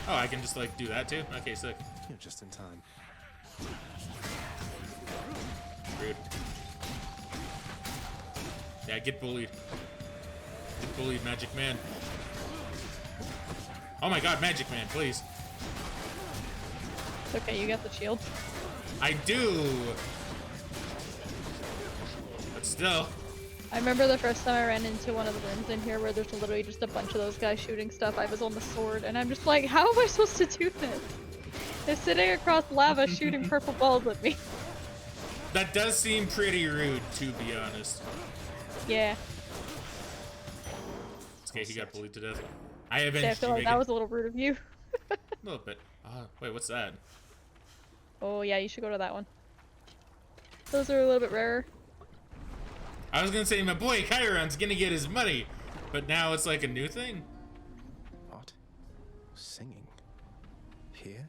Oh, I can just like do that too? Okay, sick. You're just in time. Rude. Yeah, get bullied. Get bullied, Magic Man. Oh my god, Magic Man, please. It's okay, you got the shield. I do! But still. I remember the first time I ran into one of the rooms in here where there's literally just a bunch of those guys shooting stuff. I was on the sword, and I'm just like, how am I supposed to do this? They're sitting across lava shooting purple balls at me. That does seem pretty rude, to be honest. Yeah. Okay, he got bullied to death. I avenged Yeah, I feel you, like Megan. that was a little rude of you. A little bit. Wait, what's that? Oh yeah, you should go to that one. Those are a little bit rarer. I was gonna say my boy Chiron's gonna get his money, but now it's like a new thing. What? Singing? Here?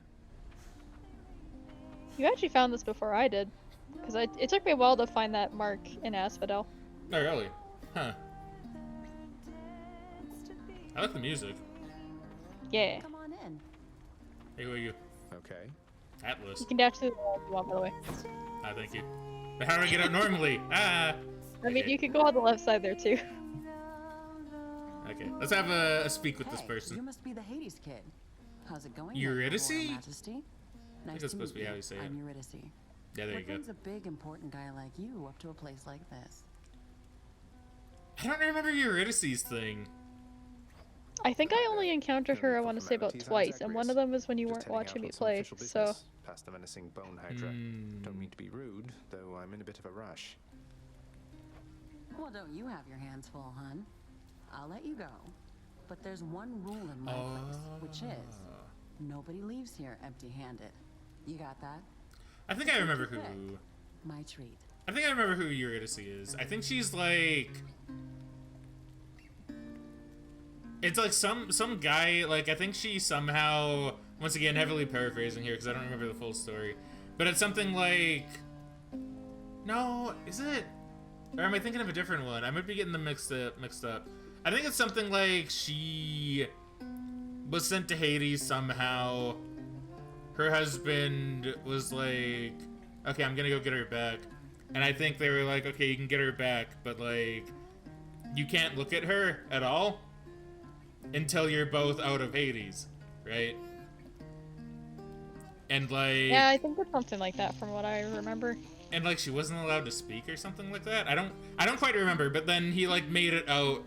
You actually found this before I did. Because it took me a while to find that mark in Asphodel. Oh, really? Huh. I like the music. Yeah. Come on in. Hey, who are you? Okay. Atlas. You can dash through the wall if you want, by the way. Ah, thank you. But how do I get out normally? Ah! I mean, Okay. you can go on the left side there, too. Okay, let's have a speak with this Hey, person. You must be the Hades kid. How's it going? Eurydice? Your Royal Majesty? Nice that's to supposed to meet be how you say it. I'm Eurydice. Yeah, there What you go. brings a big, important guy like you up to a place like this? I don't remember Eurydice's thing. I think I only encountered her, I want to say, about twice, and one of them was when you Just weren't heading out watching me on some play, official so... business, past the menacing bone hydra. Don't mean to be rude, though I'm in a bit of a rush. Well, don't you have your hands full, hun? I'll let you go. But there's one rule in my place, which is nobody leaves here empty-handed. You got that? I think I remember who. My treat. I think I remember who Eurydice is. I think she's like. It's like some guy. Like I think she somehow. Once again, heavily paraphrasing here because I don't remember the full story. But it's something like. No, is it? Or am I thinking of a different one? I might be getting them mixed up. I think it's something like she was sent to Hades somehow. Her husband was like, okay, I'm gonna go get her back. And I think they were like, okay, you can get her back, but like, you can't look at her at all until you're both out of Hades, right? And like... Yeah, I think it's something like that from what I remember. And like, she wasn't allowed to speak or something like that? I don't quite remember, but then he like made it out,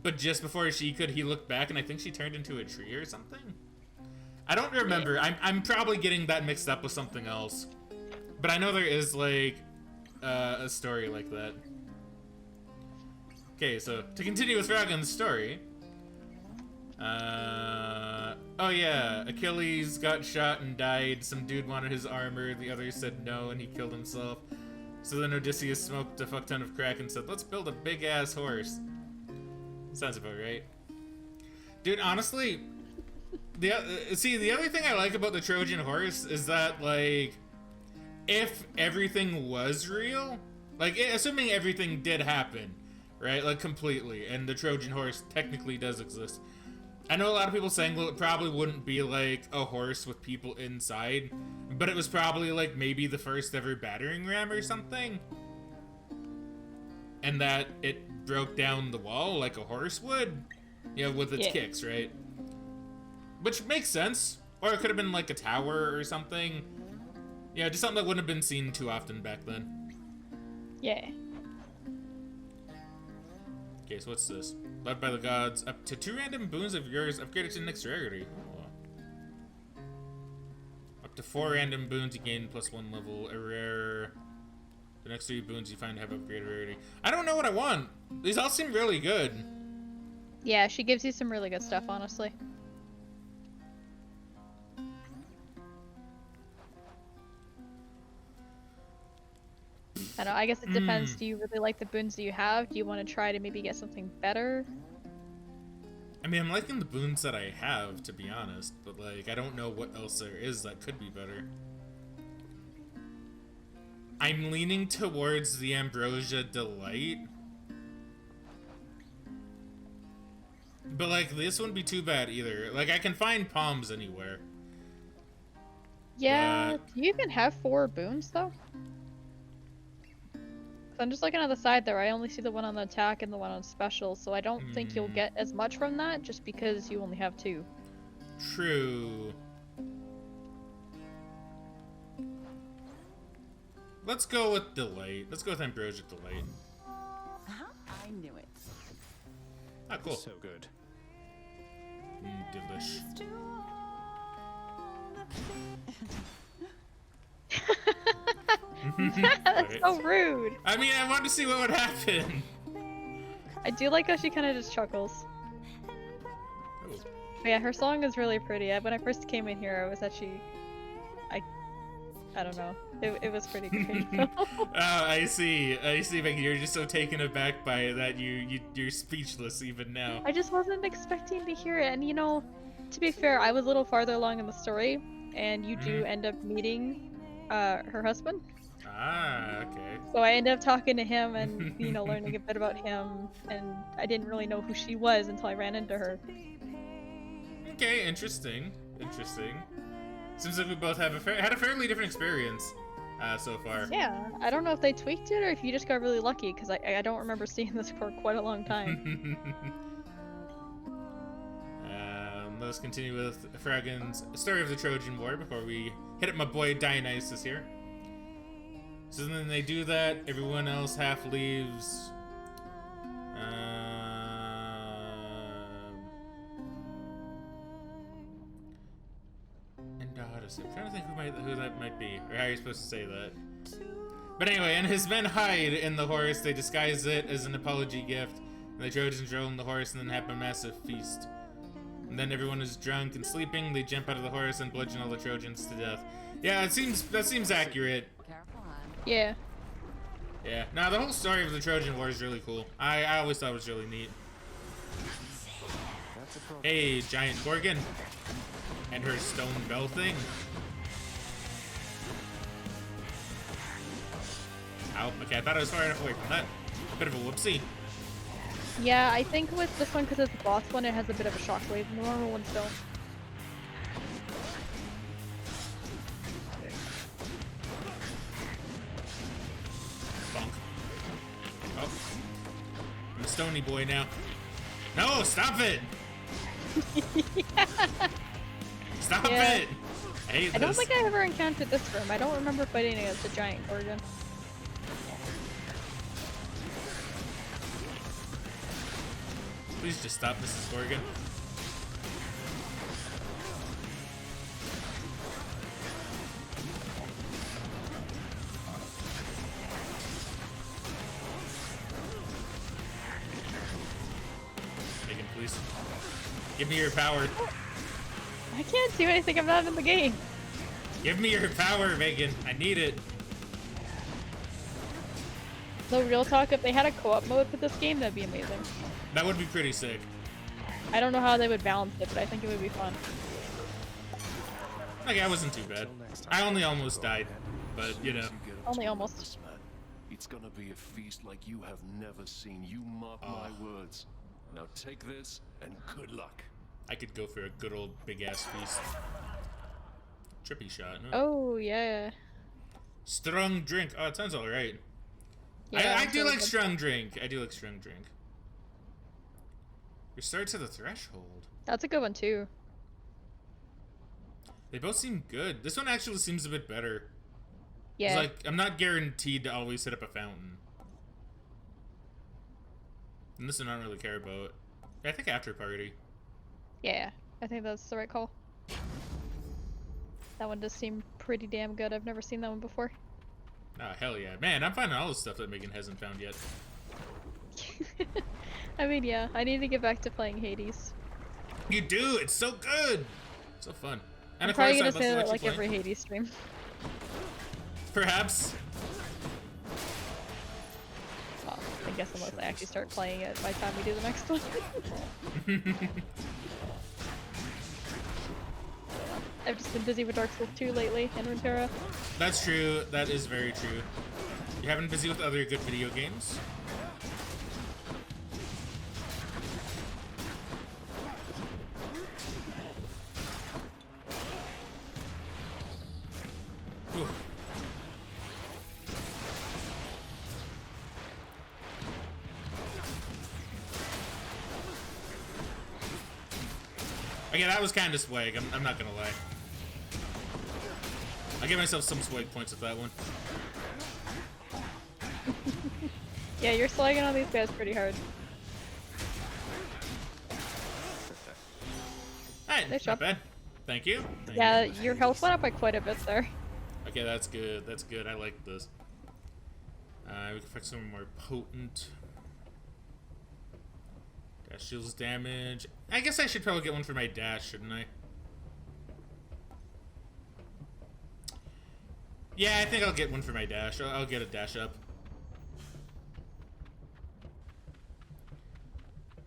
but just before she could, he looked back and I think she turned into a tree or something? I don't remember. I'm probably getting that mixed up with something else. But I know there is, like, a story like that. Okay, so, to continue with Fraggin's story. Oh yeah, Achilles got shot and died. Some dude wanted his armor, the other said no, and he killed himself. So then Odysseus smoked a fuck ton of crack and said, let's build a big-ass horse. Sounds about right. Dude, honestly... the other thing I like about the Trojan horse is that, like, if everything was real, like, assuming everything did happen, right, like, completely, and the Trojan horse technically does exist. I know a lot of people saying, well, it probably wouldn't be, like, a horse with people inside, but it was probably, like, maybe the first ever battering ram or something, and that it broke down the wall like a horse would, you know, with its kicks, right? Which makes sense. Or it could have been like a tower or something. Yeah, just something that wouldn't have been seen too often back then. Yeah. Okay, so what's this? Led by the gods, up to 2 random boons of yours upgraded to next rarity. Oh. Up to 4 random boons you gain plus 1 level. A rare. The next 3 boons you find have upgraded rarity. I don't know what I want. These all seem really good. Yeah, she gives you some really good stuff, honestly. I don't know, I guess it depends. Do you really like the boons that you have? Do you want to try to maybe get something better? I mean, I'm liking the boons that I have, to be honest, but like, I don't know what else there is that could be better. I'm leaning towards the Ambrosia Delight. But like this wouldn't be too bad either. Like I can find palms anywhere. Yeah, do you even have 4 boons though? 'Cause I'm just looking at the side there. I only see the one on the attack and the one on special, so I don't think you'll get as much from that just because you only have 2. True. Let's go with Delight. Let's go with Ambrosia Delight. I knew it. Ah, cool. So good. Delish. That's so rude. I mean, I wanted to see what would happen. I do like how she kind of just chuckles. Oh. But yeah, her song is really pretty. When I first came in here, I was actually, I don't know. It was pretty great. Oh, I see, Becky. You're just so taken aback by it that you're speechless even now. I just wasn't expecting to hear it, and you know, to be fair, I was a little farther along in the story, and you do end up meeting her husband. Ah, okay. So I ended up talking to him and, you know, learning a bit about him, and I didn't really know who she was until I ran into her. Okay, interesting. Seems like we both have had a fairly different experience so far. Yeah, I don't know if they tweaked it or if you just got really lucky, because I don't remember seeing this for quite a long time. Let's continue with Fraggin's Story of the Trojan War before we hit up my boy Dionysus here. So then they do that, everyone else half leaves. And Odyssey. I'm trying to think who that might be, or how you're supposed to say that. But anyway, and his men hide in the horse. They disguise it as an apology gift, and the Trojans roll in the horse and then have a massive feast. And then everyone is drunk and sleeping. They jump out of the horse and bludgeon all the Trojans to death. Yeah, that seems accurate. Careful, hon. Yeah. Yeah. Now the whole story of the Trojan War is really cool. I always thought it was really neat. Hey, giant Gorgon, and her stone bell thing. Ow. Okay, I thought I was far enough away from that. Bit of a whoopsie. Yeah, I think with this one, because it's the boss one, it has a bit of a shockwave. The normal ones don't. Bonk. Oh. I'm a stony boy now. No, stop it! Stop Yeah. it! I hate I don't this. think I ever encountered this room. I don't remember fighting against a giant Gorgon. Please just stop, Mrs. Gorgon. Megan, please. Give me your power. I can't do anything. I'm not in the game. Give me your power, Megan. I need it. No, real talk, if they had a co-op mode for this game, that'd be amazing. That would be pretty sick. I don't know how they would balance it, but I think it would be fun. Okay, I wasn't too bad. I only almost died, but you know. Only almost. It's gonna be a feast like you have never seen. You mark my words. Now take this and good luck. I could go for a good old big ass feast. Trippy shot. No? Oh, yeah. Strong drink. Oh, it sounds alright. Yeah, I it's do really like good. strong drink. I do like strong drink. Restart to the threshold. That's a good one, too. They both seem good. This one actually seems a bit better. Yeah. It's like, I'm not guaranteed to always hit up a fountain. And this one I don't really care about. I think After Party. Yeah, I think that's the right call. That one does seem pretty damn good. I've never seen that one before. Ah, hell yeah. Man, I'm finding all the stuff that Megan hasn't found yet. I mean, yeah, I need to get back to playing Hades. You do! It's so good! So fun. And I'm of probably course, gonna say I've that also like let you every Hades stream. Perhaps. Well, I guess unless I actually start playing it by the time we do the next one. I've just been busy with Dark Souls 2 lately and Runeterra. That's true. That is very true. You haven't been busy with other good video games? Whew. Okay, that was kind of swag. I'm not gonna lie. I give myself some swag points with that one. Yeah, you're slugging on these guys pretty hard. Alright, Nice not job. bad. Thank you. Thank Yeah, you. your health went up by quite a bit there. Okay, that's good. That's good. I like this. We can fix some more potent. Dash shields damage. I guess I should probably get one for my dash, shouldn't I? Yeah, I think I'll get one for my dash. I'll get a dash up.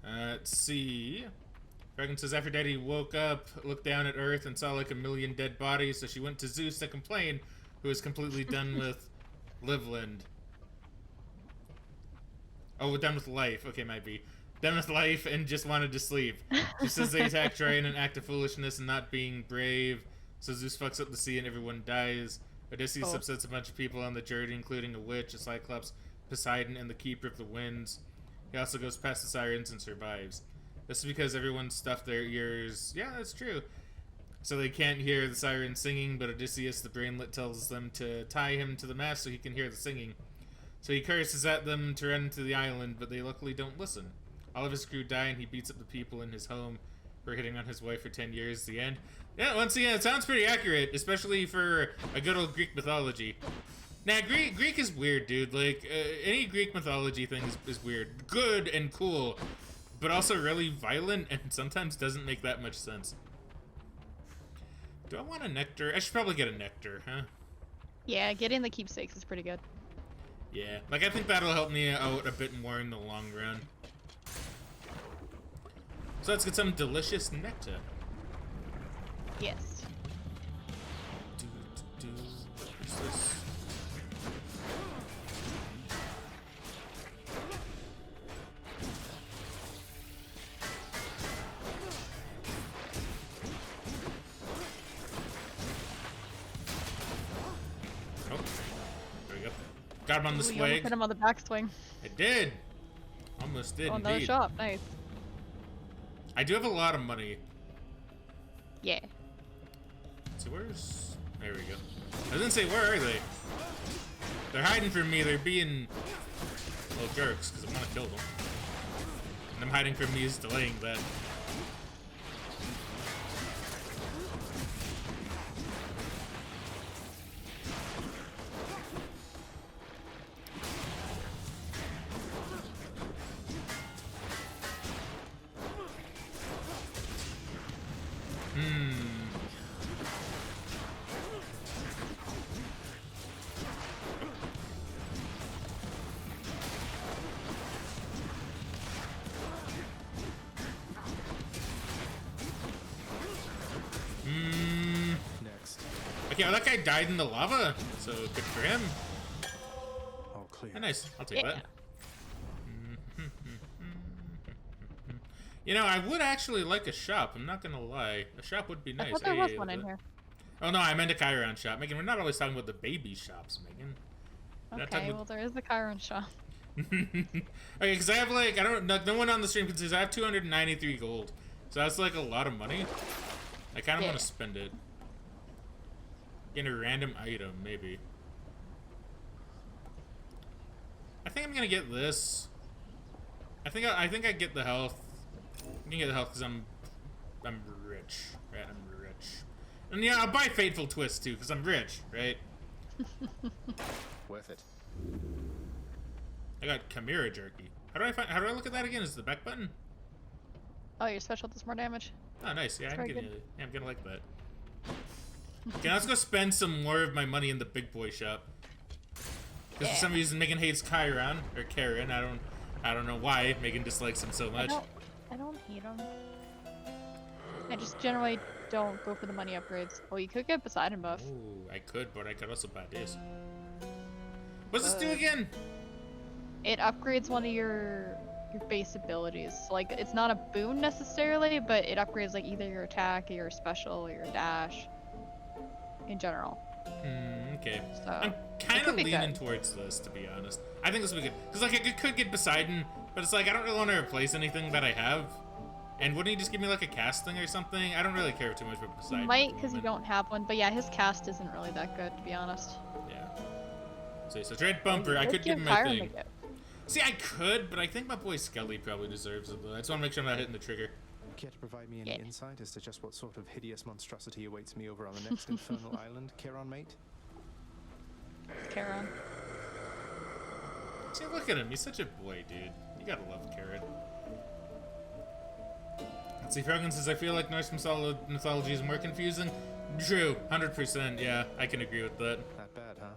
Let's see. Fraggin says Aphrodite woke up, looked down at Earth, and saw like a million dead bodies, so she went to Zeus to complain, who is completely done with Liveland. Oh, done with life. Okay, might be. Done with life and just wanted to sleep. She says they attacked Troy in an act of foolishness and not being brave, so Zeus fucks up the sea and everyone dies. Odysseus upsets a bunch of people on the journey, including a witch, a cyclops, Poseidon, and the Keeper of the Winds. He also goes past the sirens and survives. This is because everyone stuffed their ears. Yeah, that's true. So they can't hear the sirens singing, but Odysseus, the brainlet, tells them to tie him to the mast so he can hear the singing. So he curses at them to run to the island, but they luckily don't listen. All of his crew die, and he beats up the people in his home for hitting on his wife for 10 years. The end. Yeah, once again, it sounds pretty accurate, especially for a good old Greek mythology. Now, Greek is weird, dude. Like, any Greek mythology thing is weird. Good and cool, but also really violent and sometimes doesn't make that much sense. Do I want a nectar? I should probably get a nectar, huh? Yeah, getting the keepsakes is pretty good. Yeah, like I think that'll help me out a bit more in the long run. So let's get some delicious nectar. Yes. What is this? Oh, there we go. Got him on the Ooh, you swag. almost hit him on the backswing. I did. Almost did, Oh, another indeed. shot. Nice. I do have a lot of money. Yeah. So where's... There we go. I was gonna say, where are they? They're hiding from me. They're being little jerks because I want to kill them. And them hiding from me is delaying that. Next. Okay, well, that guy died in the lava, so good for him. All clear. Oh, nice. I'll take Yeah. that. You know, I would actually like a shop. I'm not gonna lie. A shop would be nice. I thought there was Hey, one in look. here. Oh no, I meant a Chiron shop. Megan, we're not always talking about the baby shops, Megan. We're not Okay, talking well there is the Chiron shop. Okay, because I have like, I don't, no one on the stream considers I have 293 gold. So that's like a lot of money. I kind of want to spend it. Get a random item, maybe. I think I'm gonna get this. I think I get the health. I'm gonna get the health because I'm rich, right? I'm rich. And yeah, I'll buy Fateful Twist too because I'm rich, right? Worth it. I got Chimera Jerky. How do I look at that again? Is it the back button? Oh, your special does more damage. Oh, nice. Yeah, Very I'm gonna like that. Okay, let's go spend some more of my money in the big boy shop. Because for some reason Megan hates Chiron or Karen. I don't know why Megan dislikes him so much. I don't hate them. I just generally don't go for the money upgrades. Well, you could get Poseidon buff. Ooh, I could, but I could also buy this. What's this do again? It upgrades one of your base abilities. Like, it's not a boon necessarily, but it upgrades like either your attack, or your special, or your dash. In general. Okay. So, I'm it kind could of be leaning good. towards this, to be honest. I think this would be good. Because, like, I could get Poseidon, but it's like, I don't really want to replace anything that I have. And wouldn't he just give me, like, a casting or something? I don't really care too much about You Poseidon. might, because you don't have one, but yeah, his cast isn't really that good, to be honest. Yeah. So Dread Bumper, I Let's could give him my Chiron thing. a gift. See, I could, but I think my boy Skelly probably deserves it, though. I just want to make sure I'm not hitting the trigger. Care to provide me any Yeah. insight as to just what sort of hideous monstrosity awaits me over on the next infernal island, Charon, mate? Charon. See, look at him. He's such a boy, dude. You gotta love Karen. Let's see, Fraggin says, I feel like Norse mythology is more confusing. True, 100%, yeah, I can agree with that. That bad, huh?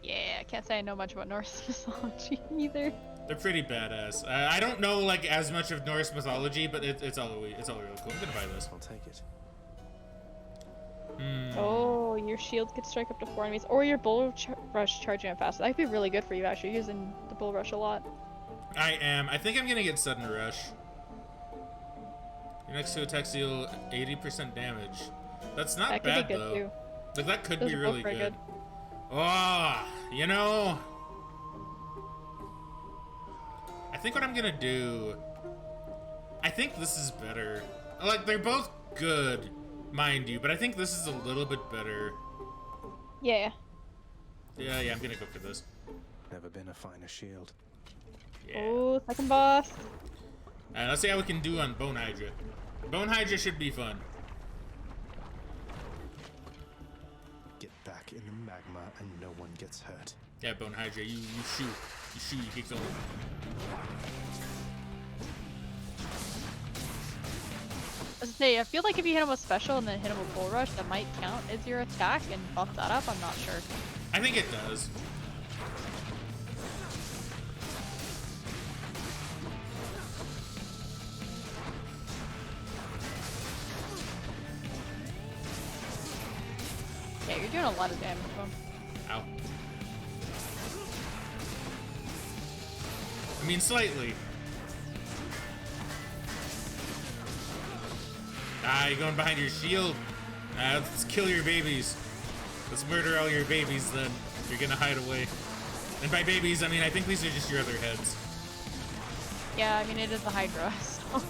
Yeah, I can't say I know much about Norse mythology either. They're pretty badass. I don't know, like, as much of Norse mythology, but it's all really cool. I'm gonna buy this. I'll take it. Oh, your shield could strike up to 4 enemies, or your bull rush charging it faster. That could be really good for you, actually. You're using the bull rush a lot. I am. I think I'm gonna get Sudden Rush. Your next two attacks deal 80% damage. That's not That bad, could be good though. too. Like, that could Those be are really both very good. Oh, you know... I think what I'm gonna do... I think this is better. Like, they're both good, mind you, but I think this is a little bit better. Yeah. Yeah, I'm gonna go for this. Never been a finer shield. Yeah. Oh, second boss. Let's see how we can do on Bone Hydra. Bone Hydra should be fun. Get back in the magma and no one gets hurt. Yeah, Bone Hydra, you shoot. You keep going. I was gonna say, I feel like if you hit him with special and then hit him with bull rush, that might count as your attack and bump that up. I'm not sure. I think it does. Yeah, you're doing a lot of damage to him. Ow. I mean, slightly. You're going behind your shield. Let's kill your babies. Let's murder all your babies then. You're gonna hide away. And by babies, I mean, I think these are just your other heads. Yeah, I mean, it is a Hydra, so...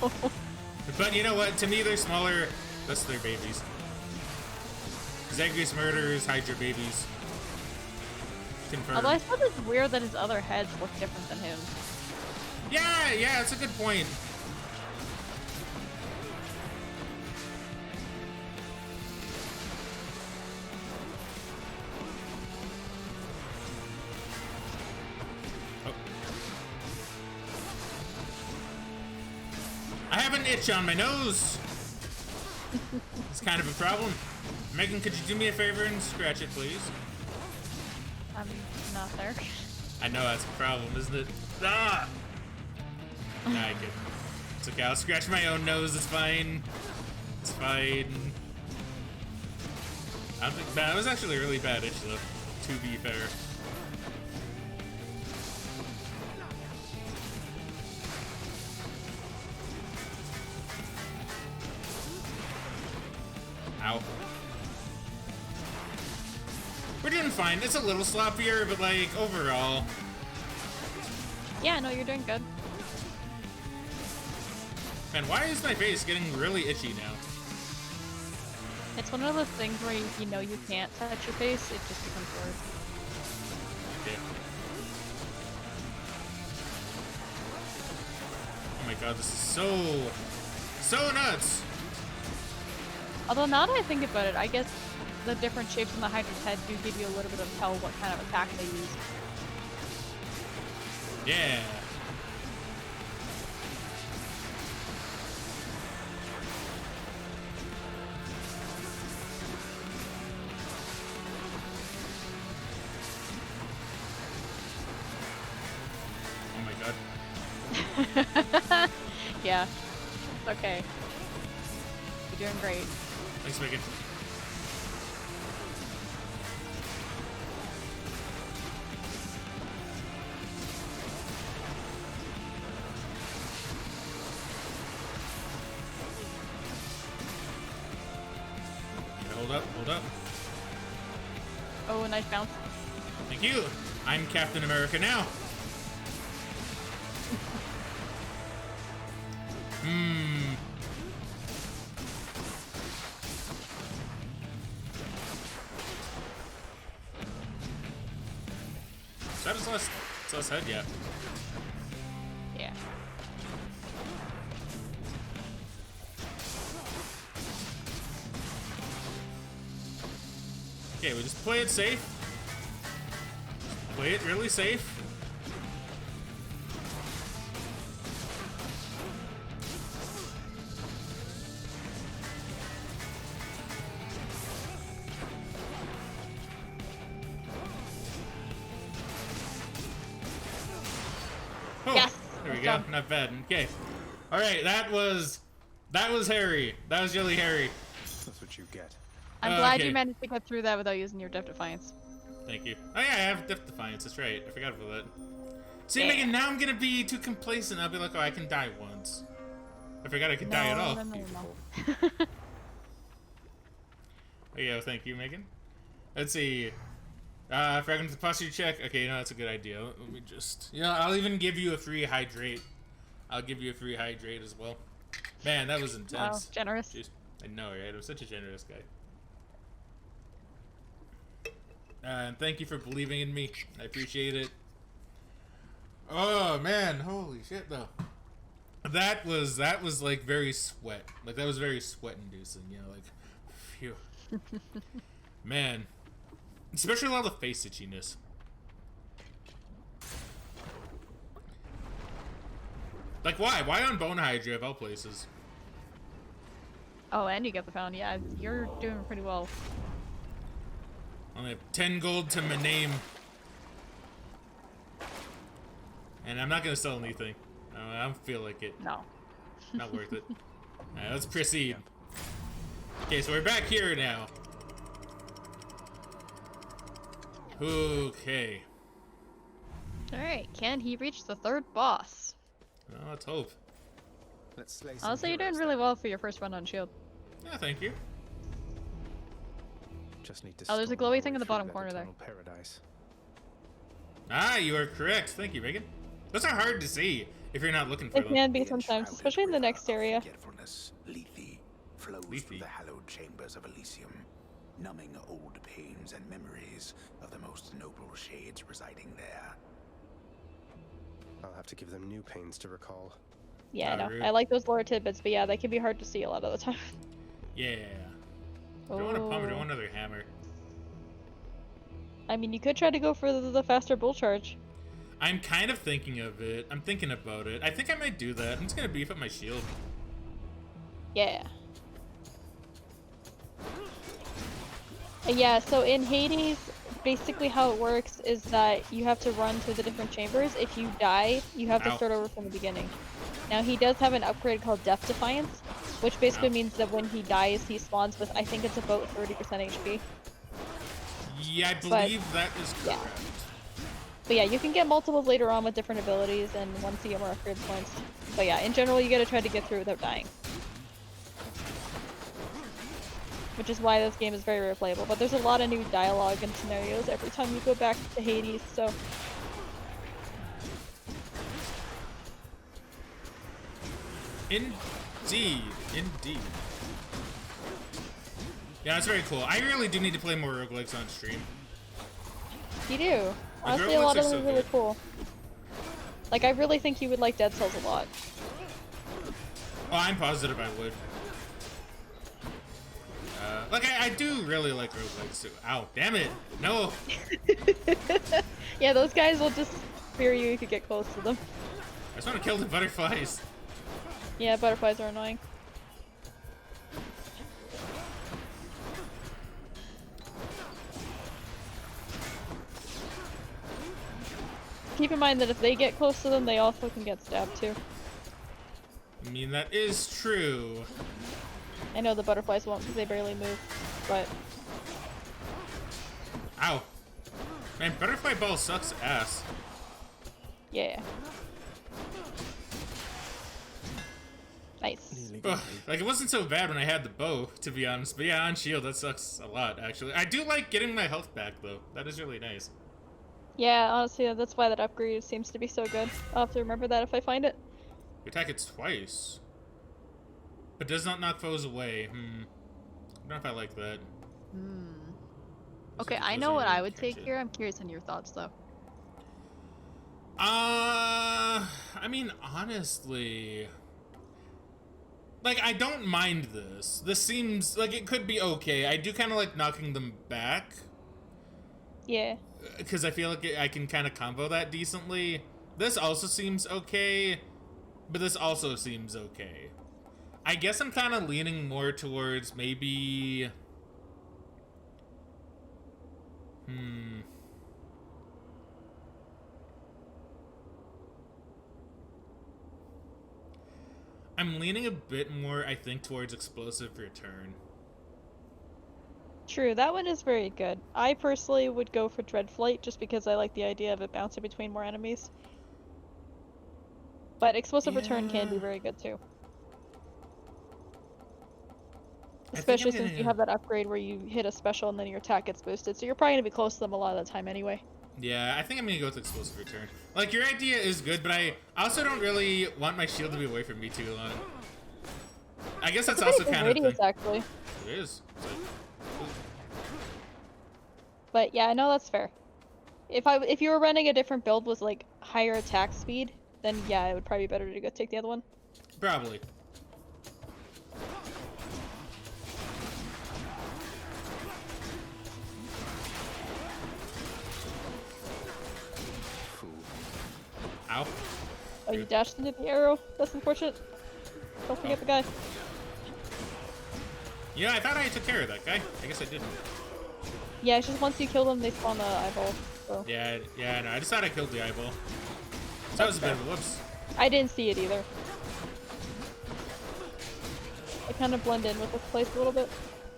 But you know what? To me, they're smaller. That's their babies. Zagreus murderers, Hydra babies. Confirmed. Although I thought it's weird that his other heads look different than him. Yeah, that's a good point. Oh. I have an itch on my nose. It's kind of a problem. Megan, could you do me a favor and scratch it, please? I'm not there. I know that's a problem, isn't it? Ah! Nah, I get it. It's okay, I'll scratch my own nose, it's fine. It's fine. I don't think that was actually a really bad itch though, to be fair. Ow. We're doing fine. It's a little sloppier, but like overall. Yeah, no, you're doing good. Man, why is my face getting really itchy now? It's one of those things where you know you can't touch your face, it just becomes worse. Yeah. Oh my god, this is so nuts! Although now that I think about it, I guess the different shapes in the Hydra's head do give you a little bit of tell what kind of attack they use. Yeah. Oh my god. Yeah. It's okay. You're doing great. Thanks, Megan. Hold up. Oh, nice bounce. Thank you. I'm Captain America now. So that was less head yet. Yeah. Okay, we just play it safe. Play it really safe. Oh, Yes, there we well go. done. Not bad. Okay. All right, that was Harry. That was really Harry. That's what you get. I'm glad okay. you managed to get through that without using your Def Defiance. Thank you. Oh yeah, I have Def Defiance. That's right. I forgot about that. See, Yeah. Megan, now I'm gonna be too complacent. I'll be like, oh, I can die once. I forgot I could die at all. No. Oh yeah, well, thank you, Megan. Let's see. Fraggin with the posture check. Okay, no, that's a good idea. Let me just... You know, I'll even give you a free hydrate. I'll give you a free hydrate as well. Man, that was intense. Wow, generous. Jeez. I know, right? I'm such a generous guy. And thank you for believing in me. I appreciate it. Oh, man. Holy shit, though. That was like very sweat. Like, that was very sweat-inducing, you know, like, phew. Man. Especially a lot of the face itchiness. Like, why? Why on Bone Hydra of all places? Oh, and you get the found. Yeah, you're doing pretty well. Only have 10 gold to my name. And I'm not going to sell anything. I don't feel like it. No. Not worth it. Alright, let's proceed. Okay, so we're back here now. Okay. Alright, can he reach the third boss? Well, let's hope. Let's slay some Honestly, you're doing heroes really then. well for your first run on shield. Yeah, thank you. Just need to Oh, there's a storm glowy our thing way in the through bottom that corner there. eternal Paradise. Ah, you are correct. Thank you, Megan. Those are hard to see if you're not looking for It them. can be sometimes, especially in the next area. Forgetfulness, Lethe, flows Lethe. through the hallowed chambers of Elysium, numbing old pains and memories of the most noble shades residing there. I'll have to give them new pains to recall. Yeah, Ah, no. rude. I like those lore tidbits, but yeah, they can be hard to see a lot of the time. Yeah. Do I want a pump or do I want another hammer? I mean, you could try to go for the faster bull charge. I'm kind of thinking of it. I'm thinking about it. I think I might do that. I'm just gonna beef up my shield. Yeah. And yeah, so in Hades, basically how it works is that you have to run through the different chambers. If you die, you have to Ow. start over from the beginning. Now he does have an upgrade called Death Defiance, which basically Ow. means that when he dies, he spawns with, I think it's about 30% HP. Yeah, I believe that is yeah. correct. But yeah, you can get multiples later on with different abilities and once you get more upgrade points. But yeah, in general, you gotta try to get through without dying. Which is why this game is very replayable. But there's a lot of new dialogue and scenarios every time you go back to Hades, so... Indeed. Indeed. Yeah, that's very cool. I really do need to play more roguelikes on stream. You do. Honestly, roguelikes a lot are of them so are really good. cool. Like, I really think you would like Dead Cells a lot. Oh, I'm positive I would. Like, I do really like roguelikes too. Ow, damn it. No. Yeah, those guys will just fear you if you get close to them. I just want to kill the butterflies. Yeah, butterflies are annoying. Keep in mind that if they get close to them, they also can get stabbed too. I mean, that is true. I know the butterflies won't because they barely move, but... Ow. Man, butterfly ball sucks ass. Yeah. Nice. Nearly Ugh, got me. like, it wasn't so bad when I had the bow, to be honest. But yeah, on shield, that sucks a lot, actually. I do like getting my health back, though. That is really nice. Yeah, honestly, that's why that upgrade seems to be so good. I'll have to remember that if I find it. You attack it twice. But does not knock foes away. I don't know if I like that. Okay, Those I are know what really I would take catchy. here. I'm curious on your thoughts, though. I mean, honestly, like, I don't mind this. This seems like it could be okay. I do kind of like knocking them back. Yeah. Because I feel like I can kind of combo that decently. This also seems okay, but this also seems okay. I guess I'm kind of leaning more towards maybe... I'm leaning a bit more, I think, towards explosive return. True, that one is very good. I personally would go for Dread Flight just because I like the idea of it bouncing between more enemies. But Explosive Return can be Yeah. very good too. I think I'm Especially since you gonna- have that upgrade where you hit a special and then your attack gets boosted, so you're probably gonna be close to them a lot of the time anyway. Yeah, I think I'm gonna go with explosive return. Like, your idea is good, but I also don't really want my shield to be away from me too long. I guess that's It's a pretty also good kind of radius, thing. actually. It is. So, But yeah, no, that's fair. If you were running a different build with like higher attack speed, then yeah, it would probably be better to go take the other one. probably. Fool. Ow. Oh, you dashed into the arrow. That's unfortunate. Don't forget the guy. Yeah, I thought I took care of that guy. I guess I didn't. Yeah, it's just once you kill them, they spawn the eyeball. So Yeah, no, I just thought I killed the eyeball. So that was a bit of a whoops. I didn't see it either. I kind of blend in with this place a little bit.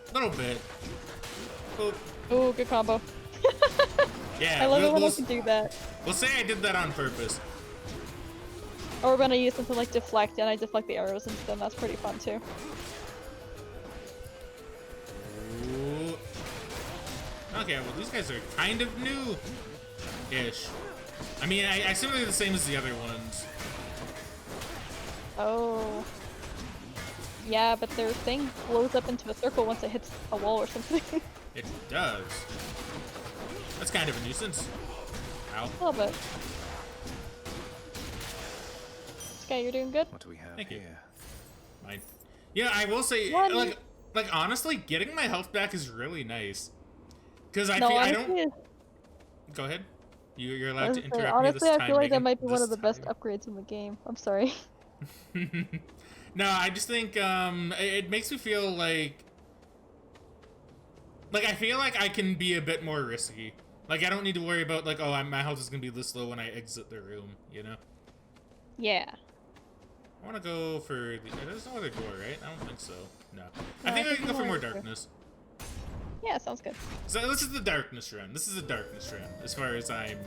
A little bit. Boop. Ooh, good combo. Yeah, I love it when I we'll, can do that. we'll say I did that on purpose. Or when I use something like deflect and I deflect the arrows into them, that's pretty fun too. Ooh. Okay, well, these guys are kind of new-ish. I mean, I assume they're the same as the other ones. Oh. Yeah, but their thing blows up into a circle once it hits a wall or something. It does. That's kind of a nuisance. Ow. A little bit. Okay, you're doing good. What do we have Thank you. here? Mine. Yeah, I will say, One. like honestly, getting my health back is really nice. Because I No, feel I honestly, don't. Go ahead. You're I allowed was to gonna say, interrupt me this honestly, time. I feel like that Megan, might be one this of the best time. upgrades in the game. I'm sorry. No, I just think it makes me feel like I feel like I can be a bit more risky. Like I don't need to worry about like, oh, my health is gonna be this low when I exit the room, you know? Yeah. I want to go for the. There's no other door, right? I don't think so. No. I No, think I I think can go for no more other door. darkness. Yeah, sounds good. So this is the darkness run. This is the darkness run, as far as I'm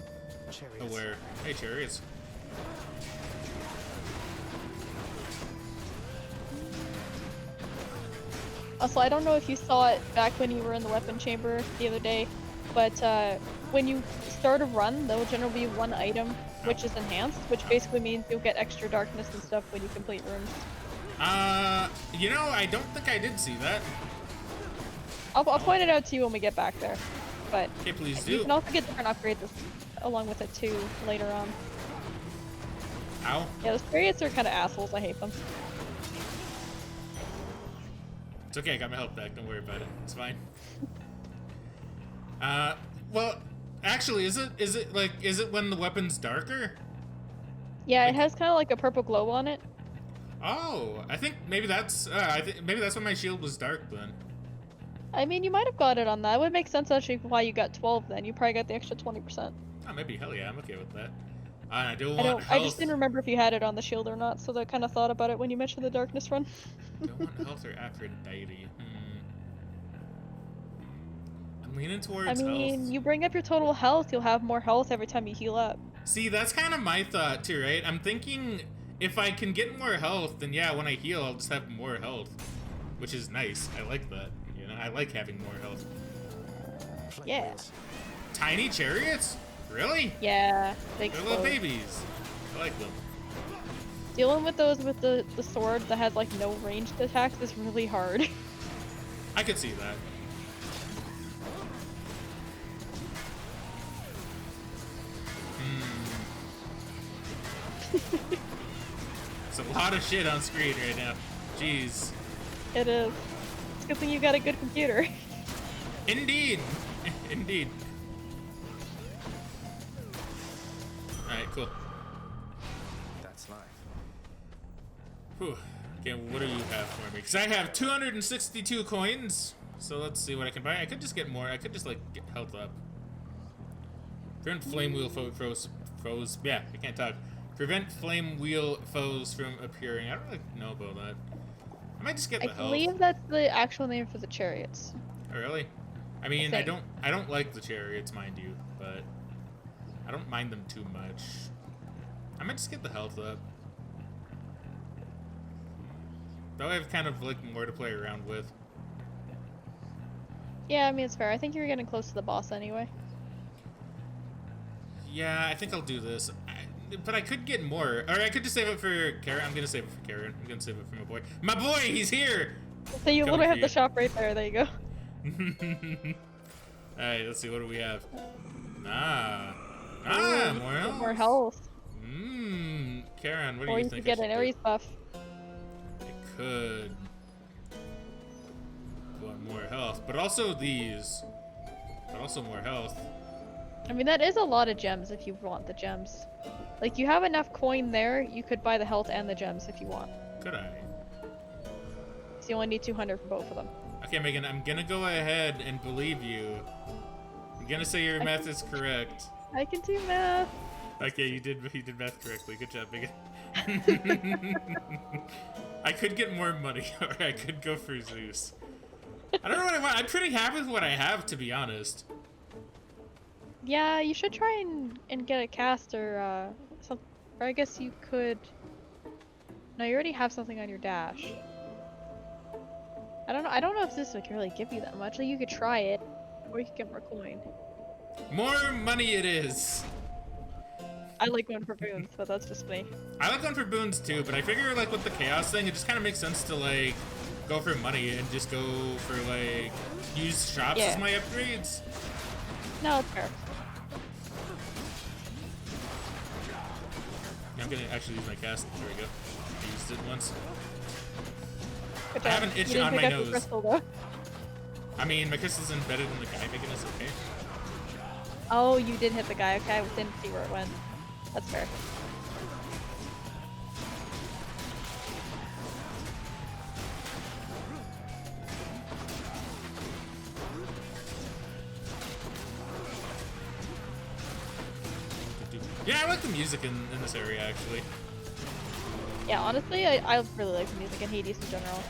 Chariots. aware. Hey, chariots. Also, I don't know if you saw it back when you were in the weapon chamber the other day, but when you start a run, there will generally be one item which is enhanced, which basically means you'll get extra darkness and stuff when you complete rooms. You know, I don't think I did see that. I'll point it out to you when we get back there, but Okay, please you do. can also get different upgrades along with it too later on. Ow. Yeah, those chariots are kind of assholes. I hate them. It's okay, I got my health back. Don't worry about it. It's fine. Well, actually, is it when the weapon's darker? Yeah, it has kind of like a purple glow on it. Oh, I think maybe that's maybe that's when my shield was dark then. I mean, you might have got it on that. It would make sense actually why you got 12 then. You probably got the extra 20%. Oh, maybe. Hell yeah, I'm okay with that. I don't I want just health. didn't remember if you had it on the shield or not, so I kind of thought about it when you mentioned the darkness run. Don't want health or Aphrodite. I'm leaning towards I mean, health. you bring up your total health, you'll have more health every time you heal up. See, that's kind of my thought too, right? I'm thinking if I can get more health, then yeah, when I heal, I'll just have more health, which is nice. I like that. You know, I like having more health. Yeah. Tiny chariots? Really? Yeah, They're little babies. I like them. Dealing with those with the sword that has like no ranged attacks is really hard. I could see that. It's a lot of shit on screen right now. Jeez. It is. It's a good thing you got a good computer. Indeed. Indeed. Alright, cool. That's life. Whew. Okay, what do you have for me? Because I have 262 coins. So let's see what I can buy. I could just get more. I could just, like, get health up. Prevent flame wheel foes. Yeah, I can't talk. Prevent flame wheel foes from appearing. I don't really know about that. I might just get the health. I believe that's the actual name for the chariots. Oh, really? I mean, I don't like the chariots, mind you, but I don't mind them too much. I might just get the health up. That way I have kind of like more to play around with. Yeah, I mean, it's fair. I think you're getting close to the boss anyway. Yeah, I think I'll do this. But I could get more. Or I could just save it for Karen. I'm gonna save it for Karen. I'm gonna save it for my boy. My boy, he's here! So you literally have the shop right there. There you go. Alright, let's see. What do we have? More health. More health. Karen, what do or you you think? could get an Ares buff. I could. Want more health, but also these. But also more health. I mean, that is a lot of gems if you want the gems. Like, you have enough coin there, you could buy the health and the gems if you want. Could I? So you only need 200 for both of them. Okay, Megan, I'm gonna go ahead and believe you. I'm gonna say your math is correct. I can do math. Okay, you did math correctly. Good job, Megan. I could get more money, or I could go for Zeus. I don't know what I want. I'm pretty happy with what I have, to be honest. Yeah, you should try and get a cast or something. Or I guess you could. No, you already have something on your dash. I don't know. I don't know if this would really give you that much. Like, you could try it, or you could get more coin. More money it is. I like going for boons, but that's just me. I like going for boons too, but I figure like with the chaos thing, it just kind of makes sense to like go for money and just go for like use shops as my upgrades. No, it's fair. Yeah, I'm gonna actually use my cast. There we go. I used it once. Good I job. have an itch You didn't on pick my up your nose. crystal, though. I mean, my crystal's embedded in the guy making us okay. Oh, you did hit the guy. Okay, I didn't see where it went. That's fair. Yeah, I like the music in this area actually. Yeah, honestly, I really like the music in Hades in general.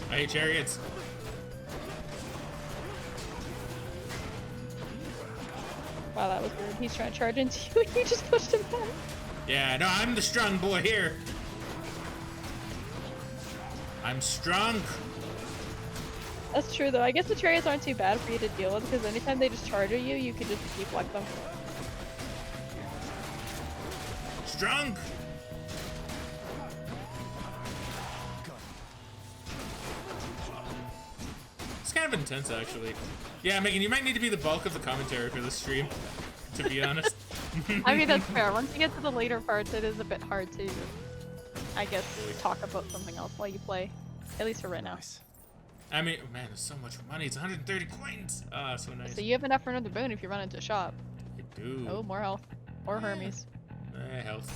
I hate chariots. Wow, that was weird. He's trying to charge into you and you just pushed him back. Yeah, no, I'm the strong boy here. I'm strong. That's true, though. I guess the chariots aren't too bad for you to deal with, because anytime they just charge at you, you can just deflect them. Strong. It's kind of intense, actually. Yeah, Megan, you might need to be the bulk of the commentary for this stream, to be honest. I mean, that's fair. Once you get to the later parts, it is a bit hard to, I guess, talk about something else while you play. At least for right now. I mean, man, there's so much money. It's 130 coins. Ah, so nice. So you have enough for another boon if you run into a shop. I do. Oh, more health. Or Hermes. Health.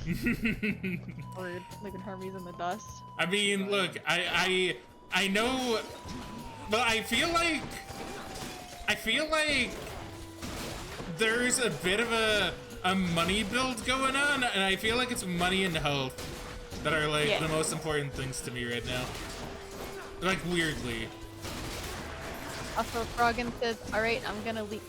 Rude. Leaving Hermes in the dust. I mean, look, I know, but I feel like there's a bit of a money build going on, and I feel like it's money and health that are like the most important things to me right now. Like weirdly, Also, Fraggin says, alright, I'm gonna leave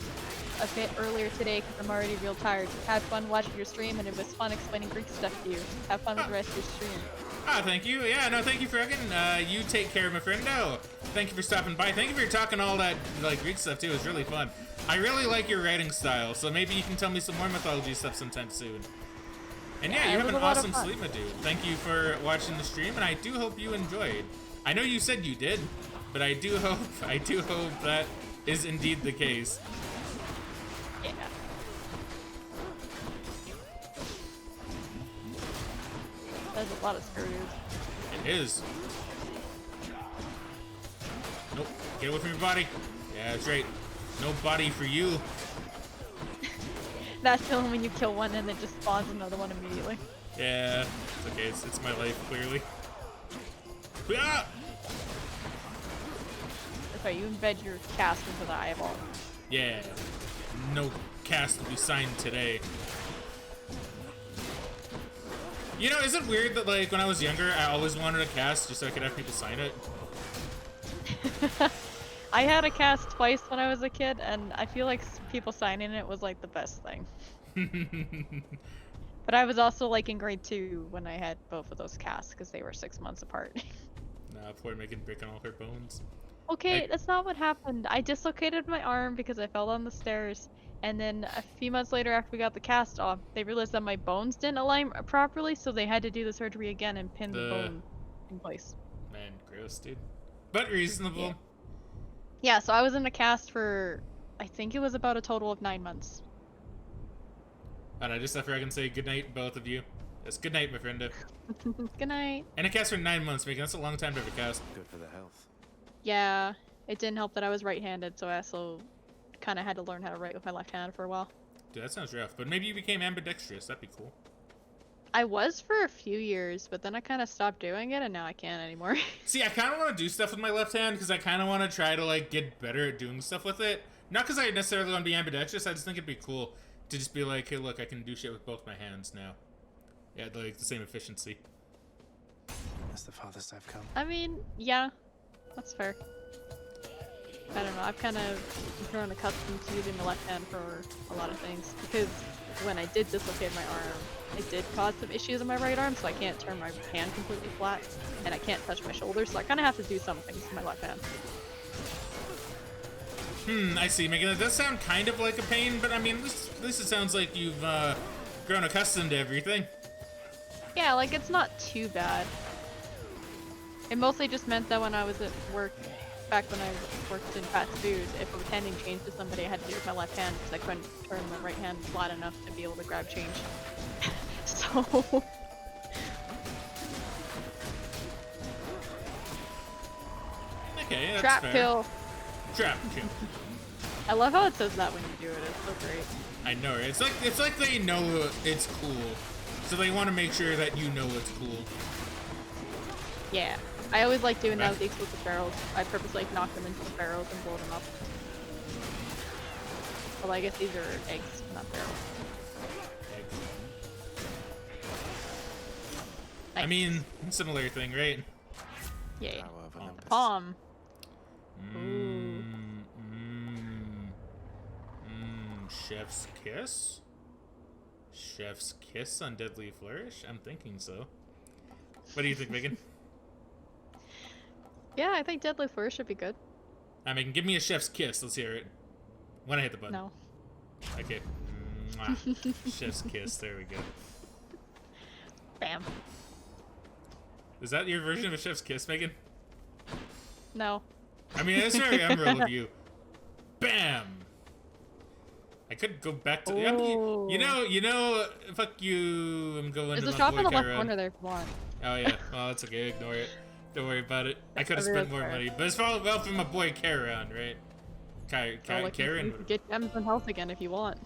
a bit earlier today because I'm already real tired. Had fun watching your stream and it was fun explaining Greek stuff to you. Have fun with the rest of your stream. Ah, thank you. Yeah, no, thank you, Fraggin. You take care, my friend. No, thank you for stopping by. Thank you for talking all that like Greek stuff too. It was really fun. I really like your writing style, so maybe you can tell me some more mythology stuff sometime soon. And yeah, you have an awesome sleep, my dude. Thank you for watching the stream, and I do hope you enjoyed. I know you said you did, but I do hope that is indeed the case. Yeah. There's a lot of screws. It is. Nope. Get away from your body. Yeah, that's right. No body for you. That feeling when you kill one and it just spawns another one immediately. Yeah, it's okay. It's my life, clearly. Ah! That's right, you embed your cast into the eyeball. Yeah. No cast to be signed today. You know, is it weird that, like, when I was younger, I always wanted a cast just so I could have people sign it? I had a cast twice when I was a kid, and I feel like people signing it was, like, the best thing. But I was also, like, in grade 2 when I had both of those casts, because they were 6 months apart. Nah, poor Megan breaking all her bones. Okay, that's not what happened. I dislocated my arm because I fell down the stairs. And then a few months later, after we got the cast off, they realized that my bones didn't align properly, so they had to do the surgery again and pin the bone in place. Man, gross, dude. But reasonable. Yeah, so I was in a cast for, I think it was about a total of 9 months. And I just after I can say good night, both of you. Yes, good night, my friend. Good night. And a cast for 9 months, Megan. That's a long time to have a cast. Good for the health. Yeah, it didn't help that I was right-handed, so I also kind of had to learn how to write with my left hand for a while. Dude, that sounds rough. But maybe you became ambidextrous. That'd be cool. I was for a few years, but then I kind of stopped doing it, and now I can't anymore. See, I kind of want to do stuff with my left hand because I kind of want to try to, like, get better at doing stuff with it. Not because I necessarily want to be ambidextrous. I just think it'd be cool to just be like, hey, look, I can do shit with both my hands now. Yeah, like, the same efficiency. As the farthest I've come. I mean, yeah, that's fair. I don't know, I've kind of grown accustomed to using the left hand for a lot of things, because when I did dislocate my arm, it did cause some issues in my right arm, so I can't turn my hand completely flat, and I can't touch my shoulder, so I kind of have to do some things with my left hand. I see, Megan. That does sound kind of like a pain, but I mean, at least it sounds like you've grown accustomed to everything. Yeah, like, it's not too bad. It mostly just meant that when I was at work, back when I worked in fast food, if a handing changed to somebody, I had to do it with my left hand because I couldn't turn my right hand flat enough to be able to grab change. So... Okay, that's Trap fair. kill. Trap kill. I love how it says that when you do it. It's so great. I know, right? It's like they know it's cool, so they want to make sure that you know it's cool. Yeah. I always like doing that with the explosive barrels. I purposely like knock them into the barrels and blow them up. Well, I guess these are eggs, not barrels. Eggs. Nice. I mean, similar thing, right? Yeah. Power of Olympus. Palm. Chef's kiss? Chef's kiss on Deadly Flourish? I'm thinking so. What do you think, Megan? Yeah, I think Deadly Flourish should be good. Megan, give me a chef's kiss. Let's hear it. When I hit the button. No. Okay. Mwah. Chef's kiss. There we go. Bam. Is that your version of a chef's kiss, Megan? No. I mean, that's very emerald of you. Bam! I could go back to... You know, fuck you. I'm going There's to a shop in the left Cairo. corner there if you want. Oh, yeah. Well, that's okay. Ignore it. Don't worry about it. I could have spent more money. But it's probably well for my boy Karen, right? Karen? You can get gems and health again if you want.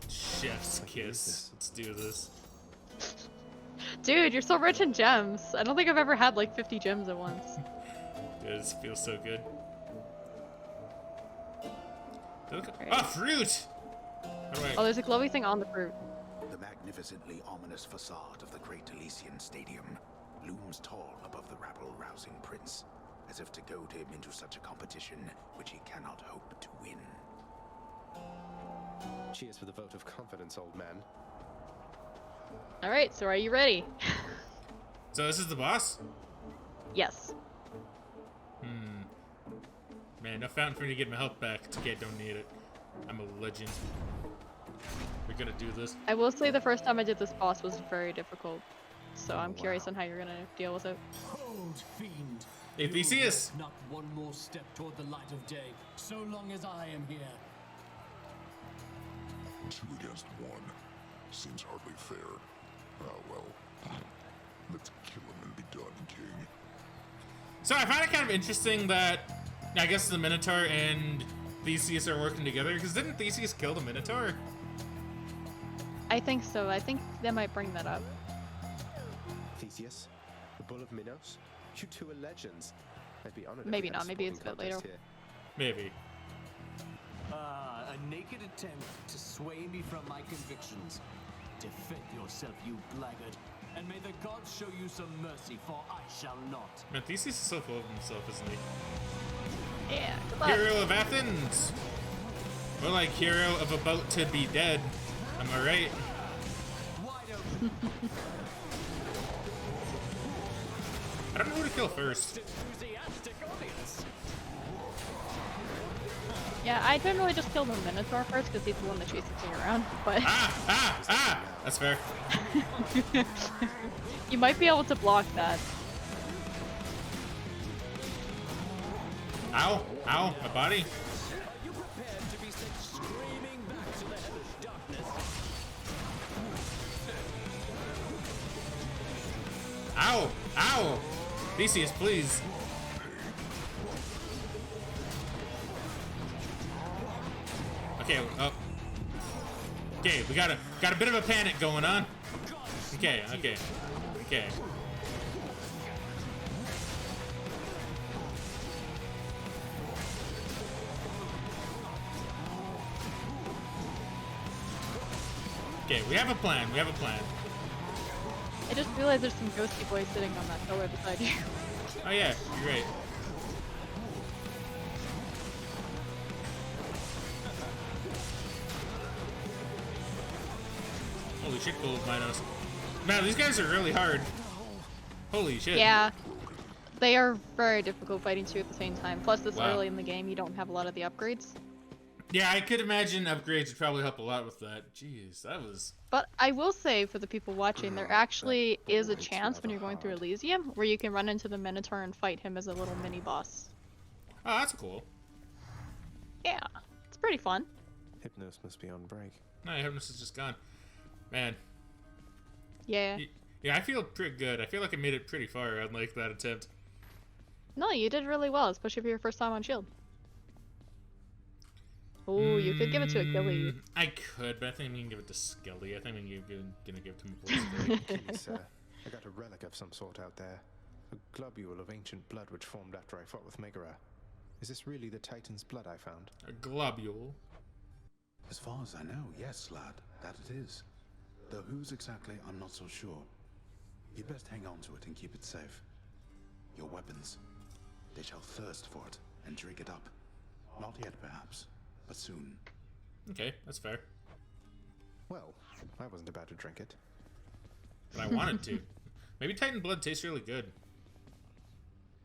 Chef's kiss. Let's do this. Dude, you're so rich in gems. I don't think I've ever had like 50 gems at once. Dude, this feels so good. Right. Oh, fruit! How do I... Oh, there's a glowy thing on the fruit. The magnificently ominous facade of the Great Elysian Stadium looms tall above the rabble-rousing prince as if to goad him into such a competition which he cannot hope to win. Cheers for the vote of confidence, old man. Alright, so are you ready? So this is the boss? Yes. Man, no fountain for me to get my health back. It's okay, don't need it. I'm a legend. We're gonna do this. I will say the first time I did this boss was very difficult. So I'm curious on how you're gonna deal with it. Hold, fiend. Hey, Theseus! Not one more step toward the light of day, so long as I am here. 2 against 1. Seems hardly fair. Ah, well. Let's kill him and be done, King. So I find it kind of interesting that I guess the Minotaur and Theseus are working together, because didn't Theseus kill the Minotaur? I think so. I think they might bring that up. Theseus, the Bull of Minos? You two are legends. I'd be honored if Maybe we had not. Maybe it's a bit later. contest here. Maybe. A naked attempt to sway me from my convictions. Defend yourself, you blackguard, and may the gods show you some mercy, for I shall not. Man, Theseus is so full of himself, isn't he? Yeah, good luck. Hero of Athens! More like hero of about to be dead. Am I right? Wide open. I don't know who to kill first. Enthusiastic audience. Yeah, I generally just kill the Minotaur first because he's the one that chases me around, but... That's fair. You might be able to block that. Ow! Ow! My body! Are you prepared to be sent screaming back to the hellish darkness? Ow! Ow! Theseus, please! Okay, okay, we got a bit of a panic going on. Okay. Okay, we have a plan. I just realized there's some ghosty boys sitting on that pillar beside you. Oh yeah, you're right. Holy shit, gold minos. Man, these guys are really hard. Holy shit. Yeah. They are very difficult fighting two at the same time. Plus, this Wow. early in the game, you don't have a lot of the upgrades. Yeah, I could imagine upgrades would probably help a lot with that. Jeez, that was... But I will say, for the people watching, there actually is a chance when you're going through Elysium where you can run into the Minotaur and fight him as a little mini-boss. Oh, that's cool. Yeah, it's pretty fun. Hypnos must be on break. No, Hypnos is just gone. Man. Yeah. Yeah, I feel pretty good. I feel like I made it pretty far on, like, that attempt. No, you did really well, especially for your first time on Shield. Oh, you could give it to Achilles. I could, but I think we can give it to Skelly. I think we're gonna give it to my boy. Please, I got a relic of some sort out there. A globule of ancient blood which formed after I fought with Megara. Is this really the Titan's blood I found? A globule? As far as I know, yes, lad, that it is. Though whose exactly, I'm not so sure. You'd best hang on to it and keep it safe. Your weapons, they shall thirst for it and drink it up. Not yet, perhaps, but soon. Okay, that's fair. Well, I wasn't about to drink it. But I wanted to. Maybe Titan blood tastes really good.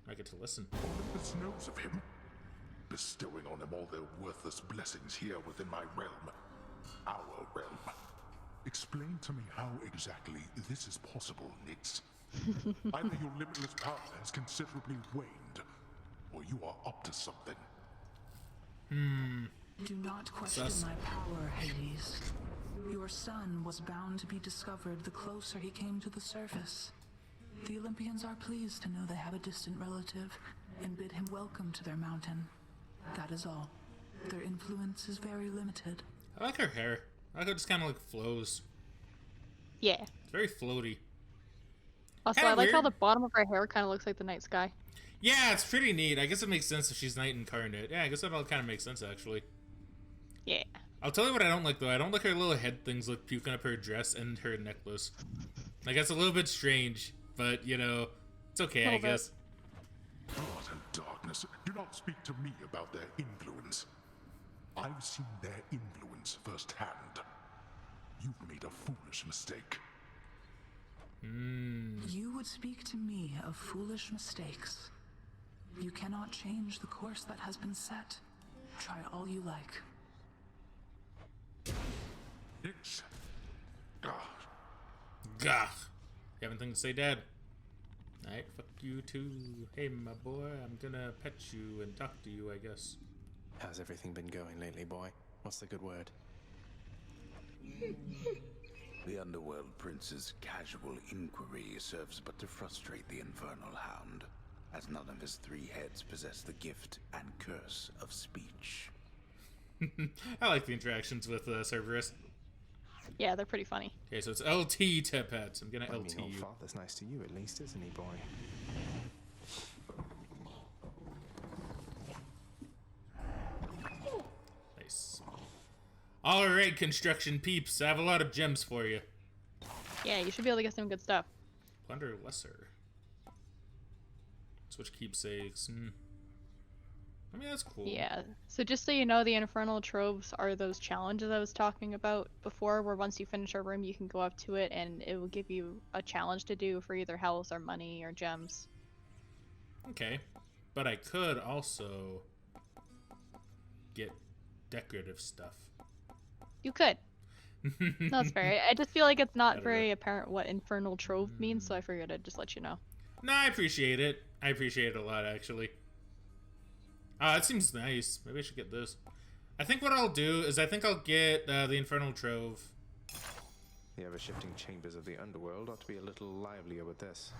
I get to listen. Olympus knows of him, bestowing on him all their worthless blessings here within my realm. Our realm. Explain to me how exactly this is possible, Nix. Either your limitless power has considerably waned, or you are up to something. Do not question my power, Hades. Your son was bound to be discovered the closer he came to the surface. The Olympians are pleased to know they have a distant relative and bid him welcome to their mountain. That is all. Their influence is very limited. I like her hair. I like how it just kind of like flows. Yeah. It's very floaty. Also, Kinda I like weird. how the bottom of her hair kind of looks like the night sky. Yeah, it's pretty neat. I guess it makes sense if she's night incarnate. Yeah, I guess that all kind of makes sense, actually. Yeah. I'll tell you what I don't like, though. I don't like her little head things like puking up her dress and her necklace. Like, that's a little bit strange, but, you know, it's okay, I guess. Blood and not speak to me about their influence. I've seen their influence firsthand. You've made a foolish mistake. You would speak to me of foolish mistakes. You cannot change the course that has been set. Try all you like. It's... Gah. You have anything to say, Dad? Alright, fuck you too. Hey, my boy, I'm gonna pet you and talk to you, I guess. How's everything been going lately, boy? What's the good word? The Underworld Prince's casual inquiry serves but to frustrate the Infernal Hound, as none of his 3 heads possess the gift and curse of speech. I like the interactions with Cerberus. Yeah, they're pretty funny. Okay, so it's LT to pets. I'm gonna I LT mean, old you. father's nice to you at least, isn't he, boy? Nice. Alright, construction peeps. I have a lot of gems for you. Yeah, you should be able to get some good stuff. Plunder lesser. Switch keepsakes. I mean, that's cool. Yeah, so just so you know, the Infernal Troves are those challenges I was talking about before, where once you finish a room, you can go up to it and it will give you a challenge to do for either health or money or gems. Okay. But I could also get decorative stuff. You could. No, that's fair. I just feel like it's not don't very apparent what Infernal Trove means, so I figured I'd just let you know. No, I appreciate it. I appreciate it a lot, actually. That seems nice. Maybe I should get this. I think what I'll do is I think I'll get the Infernal Trove. The ever-shifting chambers of the underworld ought to be a little livelier with this.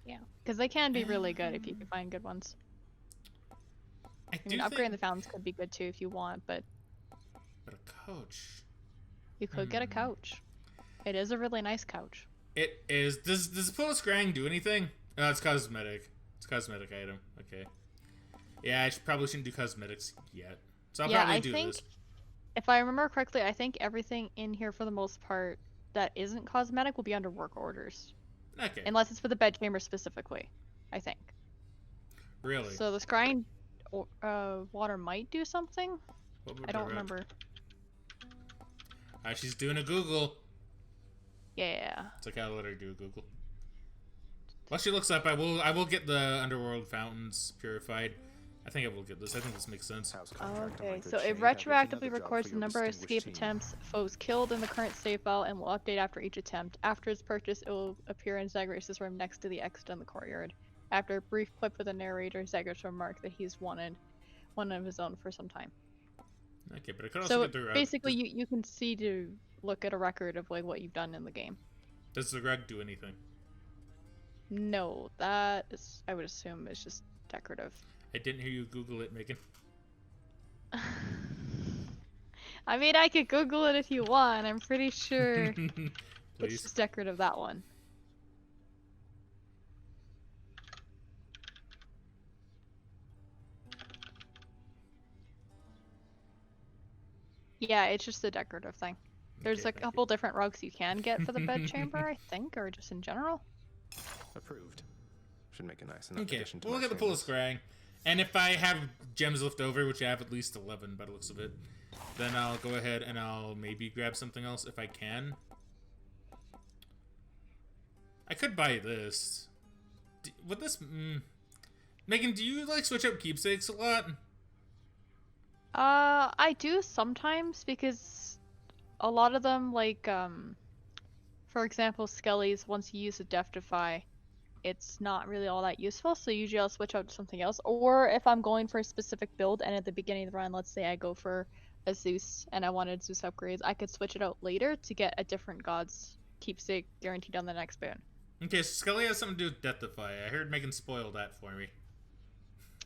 Yeah, because they can be really good if you can find good ones. I mean, upgrading the fountains could be good too if you want, but a couch. You could get a couch. It is a really nice couch. It is. Does the Pool of Scrying do anything? No, it's cosmetic. It's a cosmetic item. Okay. Yeah, I probably shouldn't do cosmetics yet. So I'll probably do this. If I remember correctly, I think everything in here for the most part that isn't cosmetic will be under work orders. Okay. Unless it's for the bed chamber specifically, I think. Really? So the scrying water might do something? I don't remember. She's doing a Google. Yeah. It's like I'll let her do a Google. While she looks up, I will get the underworld fountains purified. I think I will get this. I think this makes sense. Okay, so it retroactively records the number of escape attempts foes killed in the current save file and will update after each attempt. After its purchase, it will appear in Zagreus' room next to the exit in the courtyard. After a brief clip with the narrator, Zagreus remarked that he's wanted one of his own for some time. Okay, but I could also get the rug. Basically, you can see to look at a record of like what you've done in the game. Does the rug do anything? No, that is, I would assume, is just decorative. I didn't hear you Google it, Megan. I mean, I could Google it if you want. I'm pretty sure it's Please. just decorative, that one. Yeah, it's just a decorative thing. There's a couple different rugs you can get for the bed chamber, I think, or just in general. Approved. Should make a nice enough Okay, addition to we'll my get the Pool of chambers. Scrying. And if I have gems left over, which I have at least 11 by the looks of it, then I'll go ahead and I'll maybe grab something else if I can. I could buy this. Would this... Megan, do you, like, switch up keepsakes a lot? I do sometimes, because a lot of them, like, for example, Skelly's, once you use a Death-Defy, it's not really all that useful, so usually I'll switch out to something else. Or if I'm going for a specific build, and at the beginning of the run, let's say I go for a Zeus, and I wanted Zeus upgrades, I could switch it out later to get a different god's keepsake guaranteed on the next boon. Okay, so Skelly has something to do with Death-Defy. I heard Megan spoil that for me.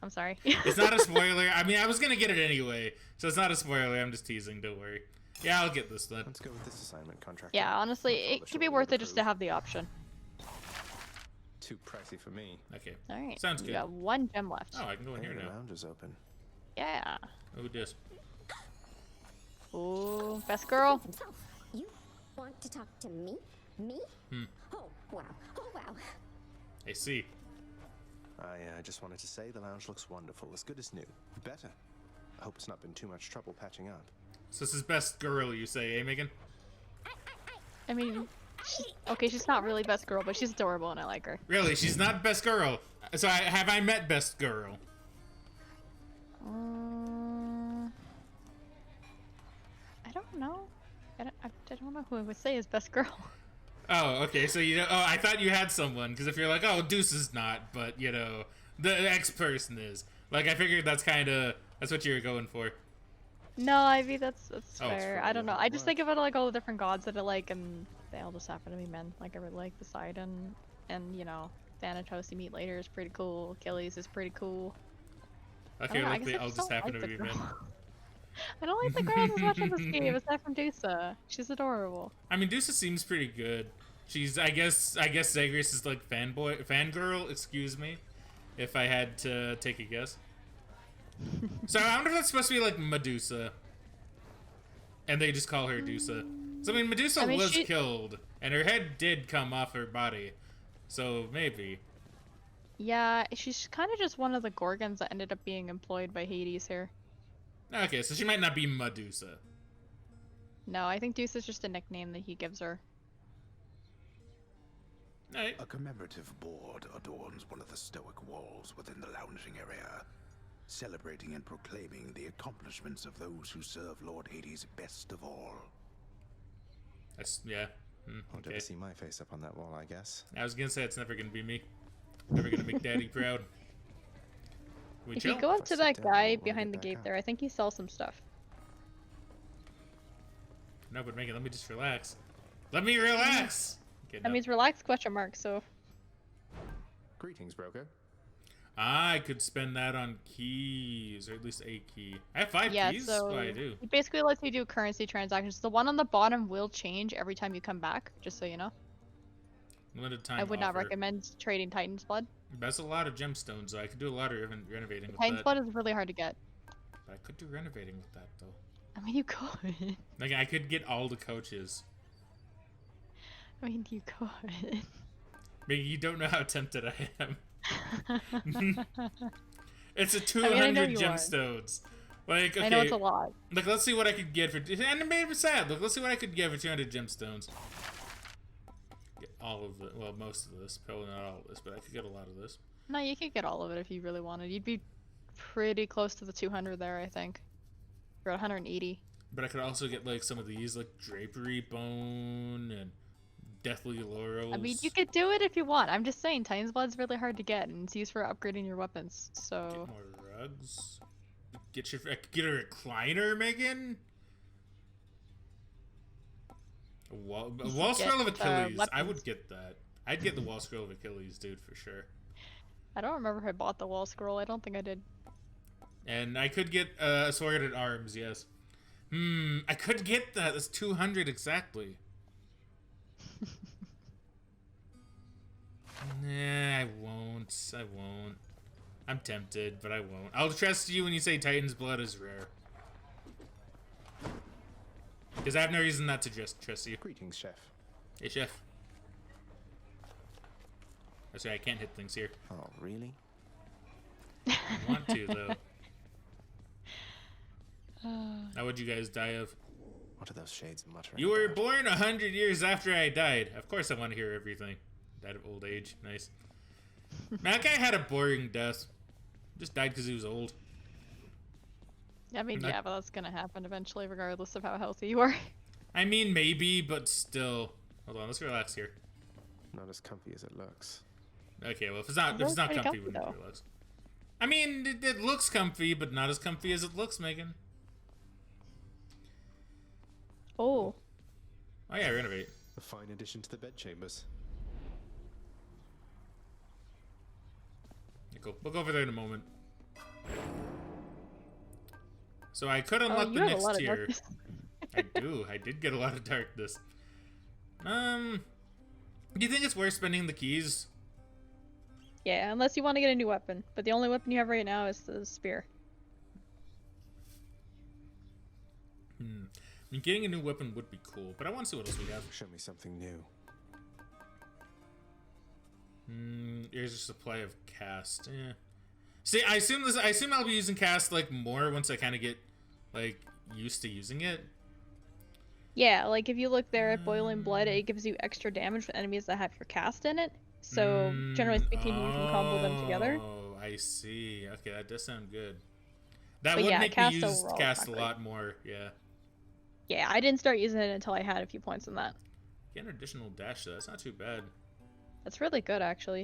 I'm sorry. It's not a spoiler. I mean, I was gonna get it anyway, so it's not a spoiler. I'm just teasing. Don't worry. Yeah, I'll get this then. Let's go with this assignment contract. Yeah, honestly, it could be worth it just to have the option. Too pricey for me. Okay. Alright. Sounds good. You got one gem left. Oh, I can go in here The now. lounge is open. Yeah. Oh, this. Ooh, best girl. Himself. You want to talk to me? Me? Oh, wow. Oh, wow. I see. I just wanted to say the lounge looks wonderful, as good as new. Better. I hope it's not been too much trouble patching up. So this is best girl, you say, eh, Megan? I mean, okay, she's not really best girl, but she's adorable and I like her. Really, she's not best girl. So have I met best girl? I don't know. I don't know who I would say is best girl. Oh, okay. So you know, oh, I thought you had someone, because if you're like, oh, Deuce is not, but you know, the X person is. Like, I figured that's what you were going for. No, I mean that's Oh, fair. I don't know. I just think about like all the different gods that I like, and they all just happen to be men. Like I really like Poseidon, and you know, Thanatos you meet later is pretty cool. Achilles is pretty cool. Okay, like they all just happen to be men. I don't like the girls as much in this game, aside from Dusa. She's adorable. I mean, Dusa seems pretty good. She's, I guess Zagreus is like fangirl, excuse me, if I had to take a guess. So I wonder if that's supposed to be like Medusa, and they just call her Dusa. So I mean, Medusa was killed, and her head did come off her body, so maybe. Yeah, she's kind of just one of the Gorgons that ended up being employed by Hades here. Okay, so she might not be Medusa. No, I think Dusa's just a nickname that he gives her. Right. A commemorative board adorns one of the stoic walls within the lounging area, celebrating and proclaiming the accomplishments of those who serve Lord Hades best of all. That's, yeah. I'll never see my face up on that wall, I guess. I was gonna say it's never gonna be me. Never gonna make Daddy proud. If you go up to that guy behind the gate there, I think he sells some stuff. No, but Megan, let me just relax. Let me relax! Okay, That means relax, question mark, so... Greetings, broker. I could spend that on keys, or at least a key. I have 5 keys? So Well, I do. it basically lets you do currency transactions. The one on the bottom will change every time you come back, just so you know. Limited time I would not offer. recommend trading Titan's Blood. That's a lot of gemstones, so I could do a lot of renovating with Titan's that. Blood is really hard to get. But I could do renovating with that, though. I mean, you could. Like, I could get all the coaches. I mean, you could. Maybe you don't know how tempted I am. It's a 200 gemstones. Like, okay. I know it's a lot. Like, let's see what I could get for... And it made me sad. Look, let's see what I could get for 200 gemstones. Get all of it. Well, most of this. Probably not all of this, but I could get a lot of this. No, you could get all of it if you really wanted. You'd be pretty close to the 200 there, I think. You're at 180. But I could also get, like, some of these, like, drapery bone and deathly laurels. I mean, you could do it if you want. I'm just saying, Titan's Blood's really hard to get, and it's used for upgrading your weapons, so... Get more rugs. I could get a recliner, Megan? A wall scroll of Achilles. I would get that. I'd get the wall scroll of Achilles, dude, for sure. I don't remember if I bought the wall scroll. I don't think I did. And I could get a sword at arms, yes. I could get that. That's 200 exactly. Nah, I won't. I won't. I'm tempted, but I won't. I'll trust you when you say Titan's Blood is rare. Because I have no reason not to just trust you. Greetings, Chef. Hey, Chef. Oh, sorry, I can't hit things here. Oh, really? I want to, though. Now, what'd you guys die of? What are those shades muttering? You were born 100 years after I died. Of course I want to hear everything. Died of old age. Nice. Man, that guy had a boring death. Just died because he was old. I mean, yeah, but that's gonna happen eventually, regardless of how healthy you are. I mean, maybe, but still. Hold on, let's relax here. Not as comfy as it looks. Okay, well, if it's not comfy, we wouldn't relax. I mean, it looks comfy, but not as comfy as it looks, Megan. Oh. Oh yeah, renovate. A fine addition to the bedchambers. Cool. We'll go over there in a moment. So I could unlock the next tier. I do. I did get a lot of darkness. Do you think it's worth spending the keys? Yeah, unless you want to get a new weapon. But the only weapon you have right now is the spear. I mean, getting a new weapon would be cool, but I want to see what else we have. Show me something new. Here's a supply of cast. Yeah. See, I assume I'll be using cast like more once I kind of get like used to using it. Yeah, like if you look there at Boiling Blood, it gives you extra damage with enemies that have your cast in it. So generally speaking, you can combo them together. Oh, I see. Okay, that does sound good. That But would yeah, make me cast use overall is cast a not great. lot more. Yeah. Yeah, I didn't start using it until I had a few points in that. Get an additional dash, though. That's not too bad. That's really good, actually.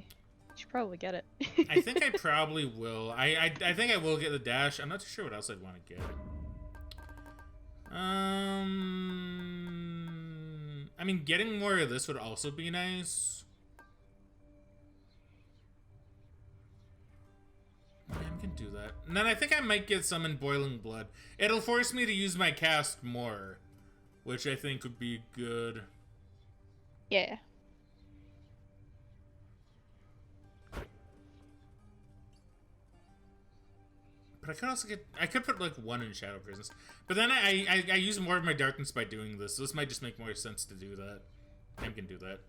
You should probably get it. I think I probably will. I think I will get the dash. I'm not too sure what else I'd want to get. I mean, getting more of this would also be nice. Yeah, I can do that. And then I think I might get some in Boiling Blood. It'll force me to use my cast more, which I think would be good. Yeah. But I could also I could put like one in Shadow Prisons. But then I use more of my darkness by doing this, so this might just make more sense to do that. I can do that.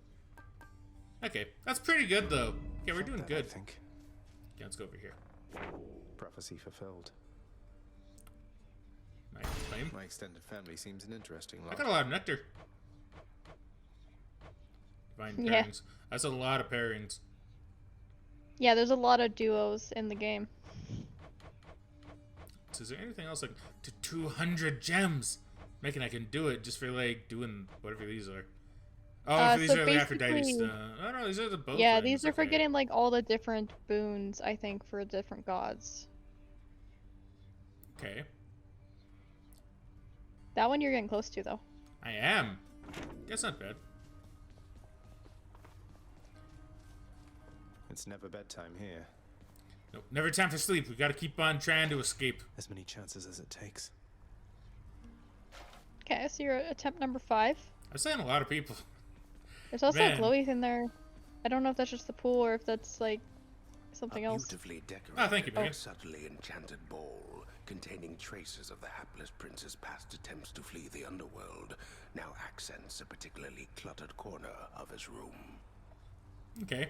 Okay, that's pretty good though. Okay, we're doing good. I think. Okay, let's go over here. Prophecy fulfilled. My extended family seems an interesting lot. I got a lot of nectar. Divine Yeah. pairings. That's a lot of pairings. Yeah, there's a lot of duos in the game. So is there anything else like to 200 gems? Making I can do it just for like doing whatever these are. Oh, these so are the Aphrodite basically- stuff. Oh no, these are the both. Yeah, rings. these are for Okay. getting like all the different boons, I think, for different gods. Okay. That one you're getting close to, though. I am. That's not bad. It's never bedtime here. Nope, never time for sleep. We gotta keep on trying to escape. As many chances as it takes. Okay, so you're at attempt number 5. I'm saying a lot of people. There's also Man. glowies in there. I don't know if that's just the pool or if that's like something else. Beautifully decorated, Oh, thank you, Megan. subtly enchanted ball containing traces of the hapless prince's past attempts to flee the underworld now accents a particularly cluttered corner of his room. Okay.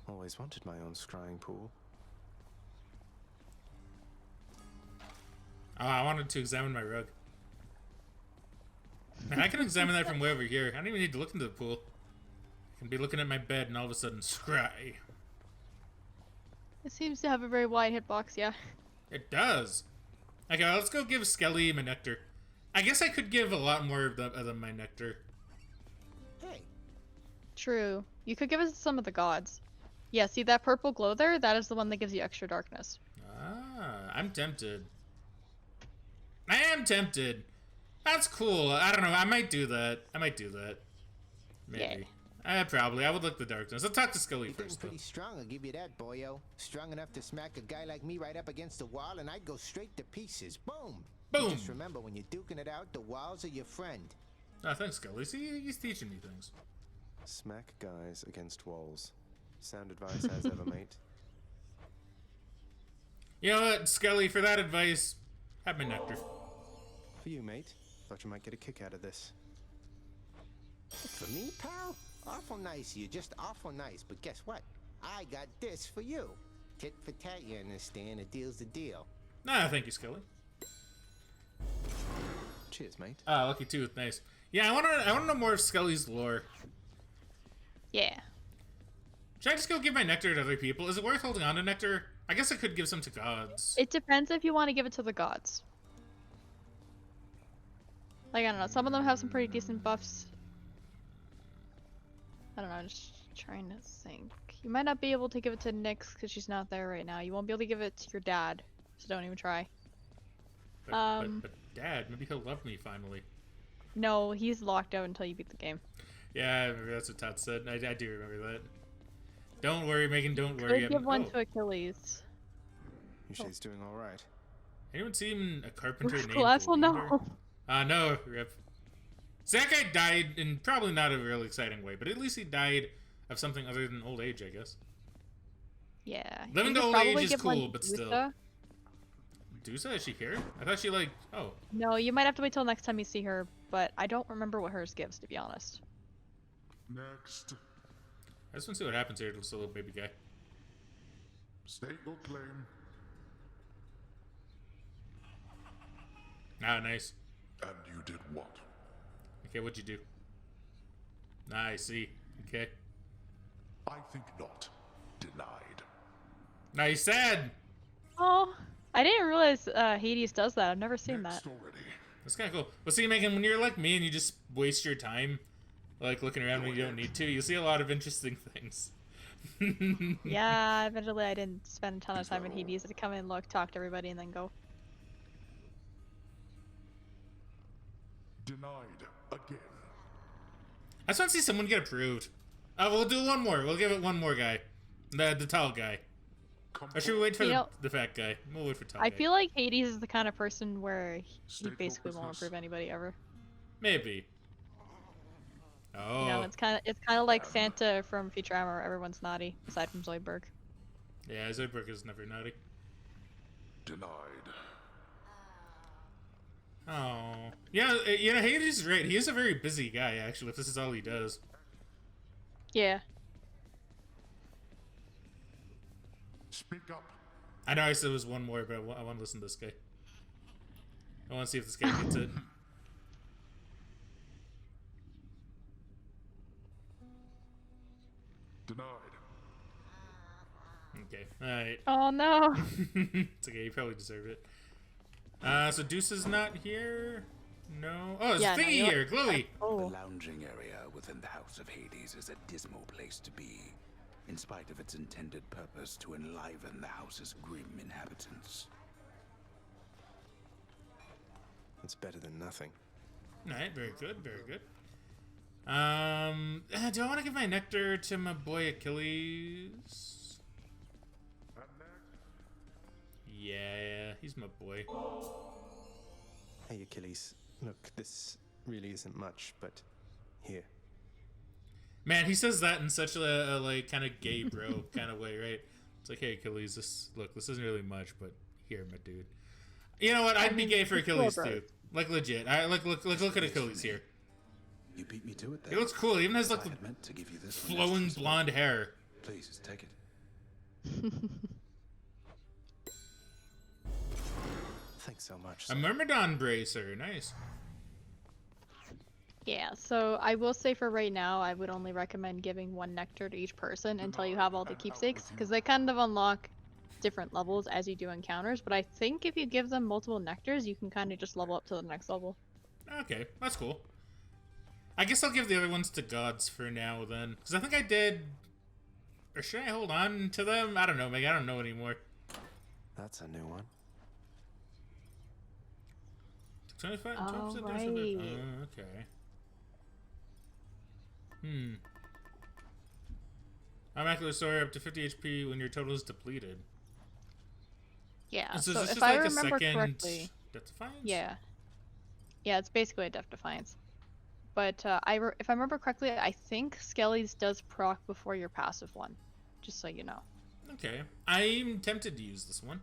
Always wanted my own scrying pool. Oh, I wanted to examine my rug. Man, I can examine that from way over here. I don't even need to look into the pool. I can be looking at my bed and all of a sudden, scry. It seems to have a very wide hitbox, yeah. It does. Okay, let's go give Skelly my nectar. I guess I could give a lot more of my nectar. Hey. True. You could give it to some of the gods. Yeah, see that purple glow there? That is the one that gives you extra darkness. Ah, I'm tempted. I am tempted. That's cool. I don't know. I might do that. Maybe. Probably. I would look the darkness. I'll talk to Scully You're getting first, though. pretty strong, I'll give you that, boyo. Strong enough to smack a guy like me right up against the wall, and I'd go straight to pieces. Boom! Boom! Just remember, when you're duking it out, the walls are your friend. Oh, thanks, Scully. See, he's teaching me things. Smack guys against walls. Sound advice as ever, mate. You know what, Scully, for that advice, have my nectar. For you, mate. Thought you might get a kick out of this. For me, pal? Awful nice of you, just awful nice. But guess what? I got this for you. Tit for tat, you understand? A deal's a deal. Nah, thank you, Scully. Cheers, mate. Ah, lucky tooth, nice. Yeah, I wanna know more of Scully's lore. Yeah. Should I just go give my nectar to other people? Is it worth holding on to nectar? I guess I could give some to gods. It depends if you want to give it to the gods. Like, I don't know, some of them have some pretty decent buffs. I don't know, I'm just trying to think. You might not be able to give it to Nyx because she's not there right now. You won't be able to give it to your dad, so don't even try. But Dad, maybe he'll love me finally. No, he's locked out until you beat the game. Yeah, I remember that's what Todd said. I do remember that. Don't worry, Megan, don't worry. Could give one to Achilles. You sure he's doing alright? Anyone seen a carpenter named Glass will Leander? know. No, rip. So that guy died in probably not a real exciting way, but at least he died of something other than old age, I guess. Yeah. Living you to could old age probably is give one cool, to but still. Dusa. Dusa, is she here? I thought she oh. No, you might have to wait till next time you see her, but I don't remember what hers gives, to be honest. Next. I just want to see what happens here to this little baby guy. State your claim. Ah, nice. And you did what? Okay, what'd you do? I see. Okay. I think not. Denied. Nice said. Oh, I didn't realize Hades does that. I've never seen that. Already. That's kind of cool. But see, Megan, when you're like me and you just waste your time, like looking around when you don't need to, you see a lot of interesting things. Yeah, eventually I didn't spend a ton of time in Hades. I'd come in, look, talk to everybody, and then go. Denied again. I just want to see someone get approved. We'll do one more. We'll give it one more guy. The tall guy. Or should we wait for the fat guy? We'll wait for tall guy. I feel like Hades is the kind of person where he basically won't approve anybody ever. Maybe. Oh. You know, it's kind of like Santa from Futurama, where everyone's naughty, aside from Zoidberg. Yeah, Zoidberg is never naughty. Denied. Oh. Yeah, you know, Hades is right. He is a very busy guy, actually, if this is all he does. Yeah. Speak up. I know I said it was one more, but I want to listen to this guy. I want to see if this guy gets it. Denied. Okay, alright. Oh no. It's okay, you probably deserve it. So Deuce is not here? No. Oh, it's Thingy here, Glowy! The lounging area within the House of Hades is a dismal place to be, in spite of its intended purpose to enliven the house's grim inhabitants. It's better than nothing. Alright, very good, very good. Do I want to give my nectar to my boy Achilles? Yeah, he's my boy. Hey Achilles, look, this really isn't much, but here. Man, he says that in such a like kind of gay bro kind of way, right? It's like, hey Achilles, this isn't really much, but here, my dude. You know what? I'd be gay for Achilles too. Like legit. I look at Achilles here. You beat me to it. Then. He looks cool. He even has like the flowing blonde hair. Please take it. Thanks so much. A Myrmidon bracer, nice. Yeah, so I will say for right now, I would only recommend giving one nectar to each person until you have all the keepsakes, because they kind of unlock different levels as you do encounters, but I think if you give them multiple nectars, you can kind of just level up to the next level. Okay, that's cool. I guess I'll give the other ones to gods for now then, because I think I did... Or should I hold on to them? I don't know, Meg, I don't know anymore. That's a new one. 25, oh, 12%, right. okay. Automatically restore up to 50 HP when your total is depleted. Yeah, so so is this if just I like a remember second correctly... Death Defiance? Yeah. Yeah, it's basically a Death Defiance. But if I remember correctly, I think Skelly's does proc before your passive one. Just so you know. Okay. I'm tempted to use this one.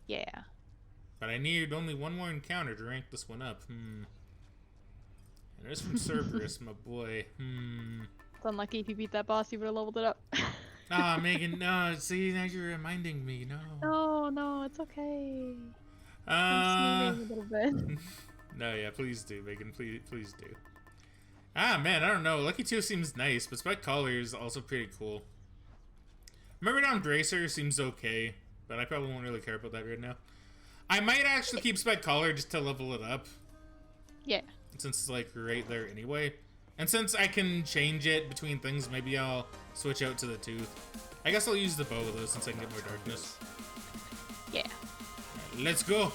Yeah. But I need only one more encounter to rank this one up. And it's from Cerberus, my boy. It's unlucky if you beat that boss, you would have leveled it up. Ah, Megan, no. See, now you're reminding me. No. No, it's okay. I'm sneezing a little bit. No, yeah, please do, Megan. Please do. Ah, man, I don't know. Lucky 2 seems nice, but Spike Collar is also pretty cool. Myrmidon Bracer seems okay, but I probably won't really care about that right now. I might actually keep Spike Collar just to level it up. Yeah. Since it's like right there anyway. And since I can change it between things, maybe I'll switch out to the Tooth. I guess I'll use the bow though since I can get more darkness. Yeah. Let's go.